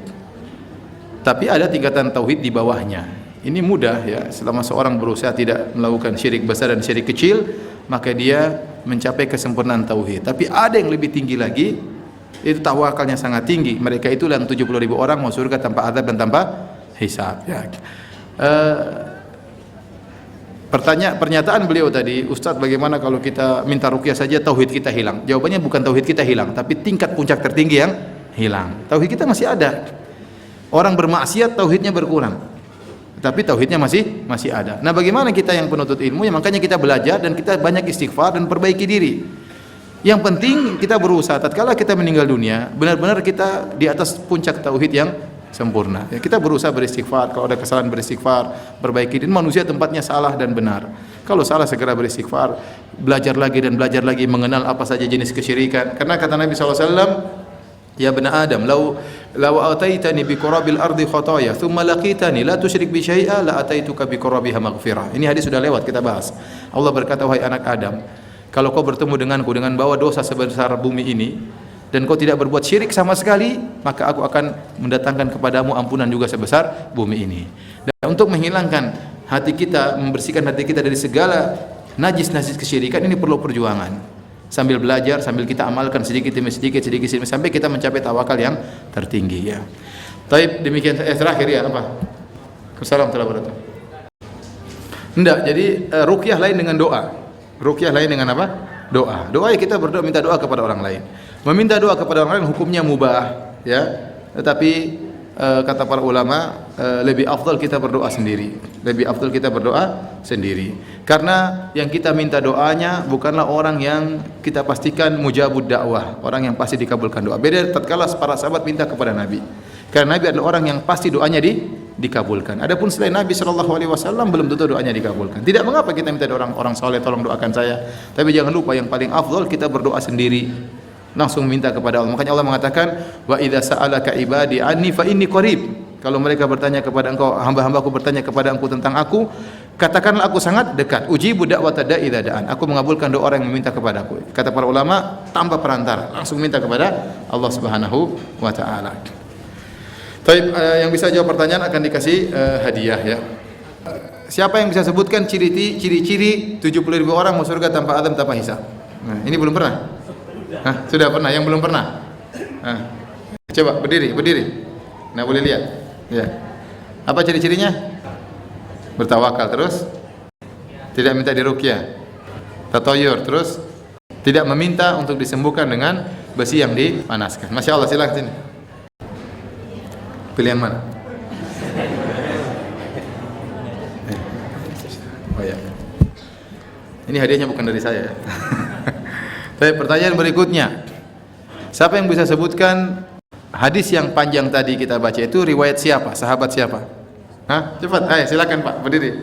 Tapi ada tingkatan tauhid di bawahnya. Ini mudah ya, selama seorang berusaha tidak melakukan syirik besar dan syirik kecil, maka dia mencapai kesempurnaan tauhid. Tapi ada yang lebih tinggi lagi, itu tawakalnya sangat tinggi. Mereka itulah yang 70.000 orang mau surga tanpa azab dan tanpa hisab ya. Pernyataan beliau tadi, Ustaz, bagaimana kalau kita minta ruqyah saja tauhid kita hilang? Jawabannya bukan tauhid kita hilang, tapi tingkat puncak tertinggi yang hilang. Tauhid kita masih ada. Orang bermaksiat tauhidnya berkurang, tapi tauhidnya masih ada. Nah, bagaimana kita yang penuntut ilmu? Ya makanya kita belajar dan kita banyak istighfar dan perbaiki diri. Yang penting kita berusaha tatkala kita meninggal dunia, benar-benar kita di atas puncak tauhid yang sempurna. Ya, kita berusaha beristighfar, kalau ada kesalahan beristighfar, perbaiki diri. Manusia tempatnya salah dan benar. Kalau salah segera beristighfar, belajar lagi dan belajar lagi mengenal apa saja jenis kesyirikan. Karena kata Nabi SAW, ya bani Adam, law ataitani bi qurabil ardi khataya thumma laqitani la tusyrik bi syai'a la ataituka bi qurabiha maghfirah. Ini hadis sudah lewat kita bahas. Allah berkata, wahai anak Adam, kalau kau bertemu denganku dengan bawa dosa sebesar bumi ini dan kau tidak berbuat syirik sama sekali, maka aku akan mendatangkan kepadamu ampunan juga sebesar bumi ini. Dan untuk menghilangkan hati kita, membersihkan hati kita dari segala najis-najis kesyirikan, ini perlu perjuangan. Sambil belajar, sambil kita amalkan sedikit demi sedikit sampai kita mencapai tawakal yang tertinggi ya. Taib, demikian terakhir ya apa? Assalamualaikum warahmatullahi wabarakatuh. Enggak, jadi ruqyah lain dengan doa. Ruqyah lain dengan apa? Doa. Doa ya kita berdoa, minta doa kepada orang lain. Meminta doa kepada orang lain hukumnya mubah ya. Tetapi kata para ulama lebih afdal kita berdoa sendiri. Lebih afdal kita berdoa sendiri. Karena yang kita minta doanya bukanlah orang yang kita pastikan mujabud dakwah, orang yang pasti dikabulkan doa. Beda tatkala para sahabat minta kepada Nabi. Karena Nabi adalah orang yang pasti doanya dikabulkan. Adapun selain Nabi sallallahu alaihi wasallam belum tentu doanya dikabulkan. Tidak mengapa kita minta orang saleh tolong doakan saya. Tapi jangan lupa yang paling afdal kita berdoa sendiri. Langsung minta kepada Allah. Makanya Allah mengatakan, wa idza sa'alaka ibadi anni fa inni qarib. Kalau mereka bertanya kepada engkau, hamba-hambaku bertanya kepada engkau tentang aku, katakanlah aku sangat dekat. Ujibu da'watad da'i idza da'an. Aku mengabulkan doa orang yang meminta kepadaku. Kata para ulama, tanpa perantara, langsung minta kepada Allah Subhanahu wa taala. Baik, yang bisa jawab pertanyaan akan dikasih hadiah ya. Siapa yang bisa sebutkan ciri-ciri 70.000 orang masuk surga tanpa azab tanpa hisab? Nah, ini belum pernah. Hah, sudah pernah, yang belum pernah. Coba berdiri. Nah, boleh lihat. Ya. Apa ciri-cirinya? Bertawakal terus. Tidak minta diruqyah. Tatayur terus. Tidak meminta untuk disembuhkan dengan besi yang dipanaskan. Masya Allah, silakan sini. Pilihan mana? Oh ya. Ini hadiahnya bukan dari saya ya. Baik, pertanyaan berikutnya. Siapa yang bisa sebutkan hadis yang panjang tadi kita baca itu riwayat siapa? Sahabat siapa? Hah? Cepat, ayo silakan Pak, berdiri.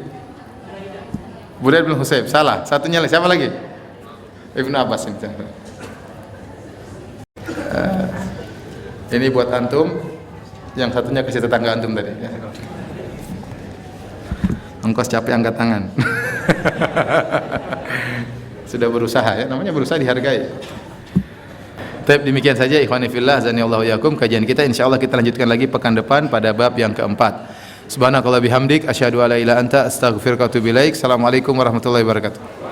Buraid bin Husayb, salah. Satunya lagi, siapa lagi? Ibnu Abbas ini. Ini buat antum. Yang satunya kasih tetangga antum tadi. Ongkos capek angkat tangan. Sudah berusaha ya, namanya berusaha dihargai. Baik, demikian saja ikhwani fillah azanillahu yakum kajian kita, insyaallah kita lanjutkan lagi pekan depan pada bab yang keempat. Subhanakallah bihamdik asyhadu alla ilaha illa anta astaghfiruka wa atubu ilaik. Assalamualaikum warahmatullahi wabarakatuh.